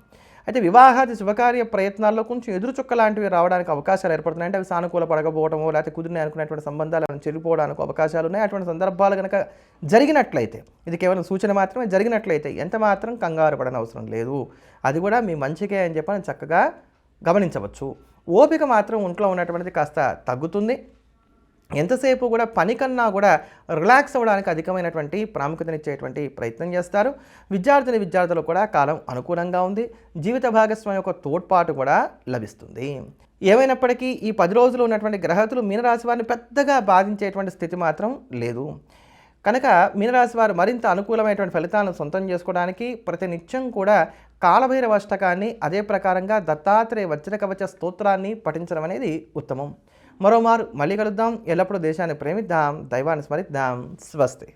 అయితే వివాహాది శుభకార్య ప్రయత్నాల్లో కొంచెం ఎదురు చుక్క లాంటివి రావడానికి అవకాశాలు ఏర్పడుతున్నాయి. అంటే అవి సానుకూల పడకపోవడమో లేకపోతే కుదిరినాయి అనుకునేటువంటి సంబంధాలు చెడిపోవడానికి అవకాశాలు ఉన్నాయి. అటువంటి సందర్భాలు కనుక జరిగినట్లయితే, ఇది కేవలం సూచన మాత్రమే, జరిగినట్లయితే ఎంత మాత్రం కంగారు పడని అవసరం లేదు. అది కూడా మీ మంచికే అని చెప్పని చక్కగా గమనించవచ్చు. ఓపిక మాత్రం ఒంట్లో ఉన్నటువంటిది కాస్త తగ్గుతుంది. ఎంతసేపు కూడా పని కన్నా కూడా రిలాక్స్ అవ్వడానికి అధికమైనటువంటి ప్రాముఖ్యతనిచ్చేటువంటి ప్రయత్నం చేస్తారు. విద్యార్థులు కూడా కాలం అనుకూలంగా ఉంది. జీవిత భాగస్వామి యొక్క తోడ్పాటు కూడా లభిస్తుంది. ఏమైనప్పటికీ ఈ 10 రోజులు ఉన్నటువంటి గ్రహతులు మీనరాశి వారిని పెద్దగా బాధించేటువంటి స్థితి మాత్రం లేదు. కనుక మీనరాశి వారు మరింత అనుకూలమైనటువంటి ఫలితాలను సొంతం చేసుకోవడానికి ప్రతినిత్యం కూడా కాలభైరవ అష్టకాన్ని, అదే ప్రకారంగా దత్తాత్రేయ వజ్రకవచ స్తోత్రాన్ని పఠించడం అనేది ఉత్తమం. మరోమారు మళ్ళీ కలుద్దాం. ఎల్లప్పుడూ దేశాన్ని ప్రేమిద్దాం, దైవాన్ని స్మరిద్దాం. స్వస్తి.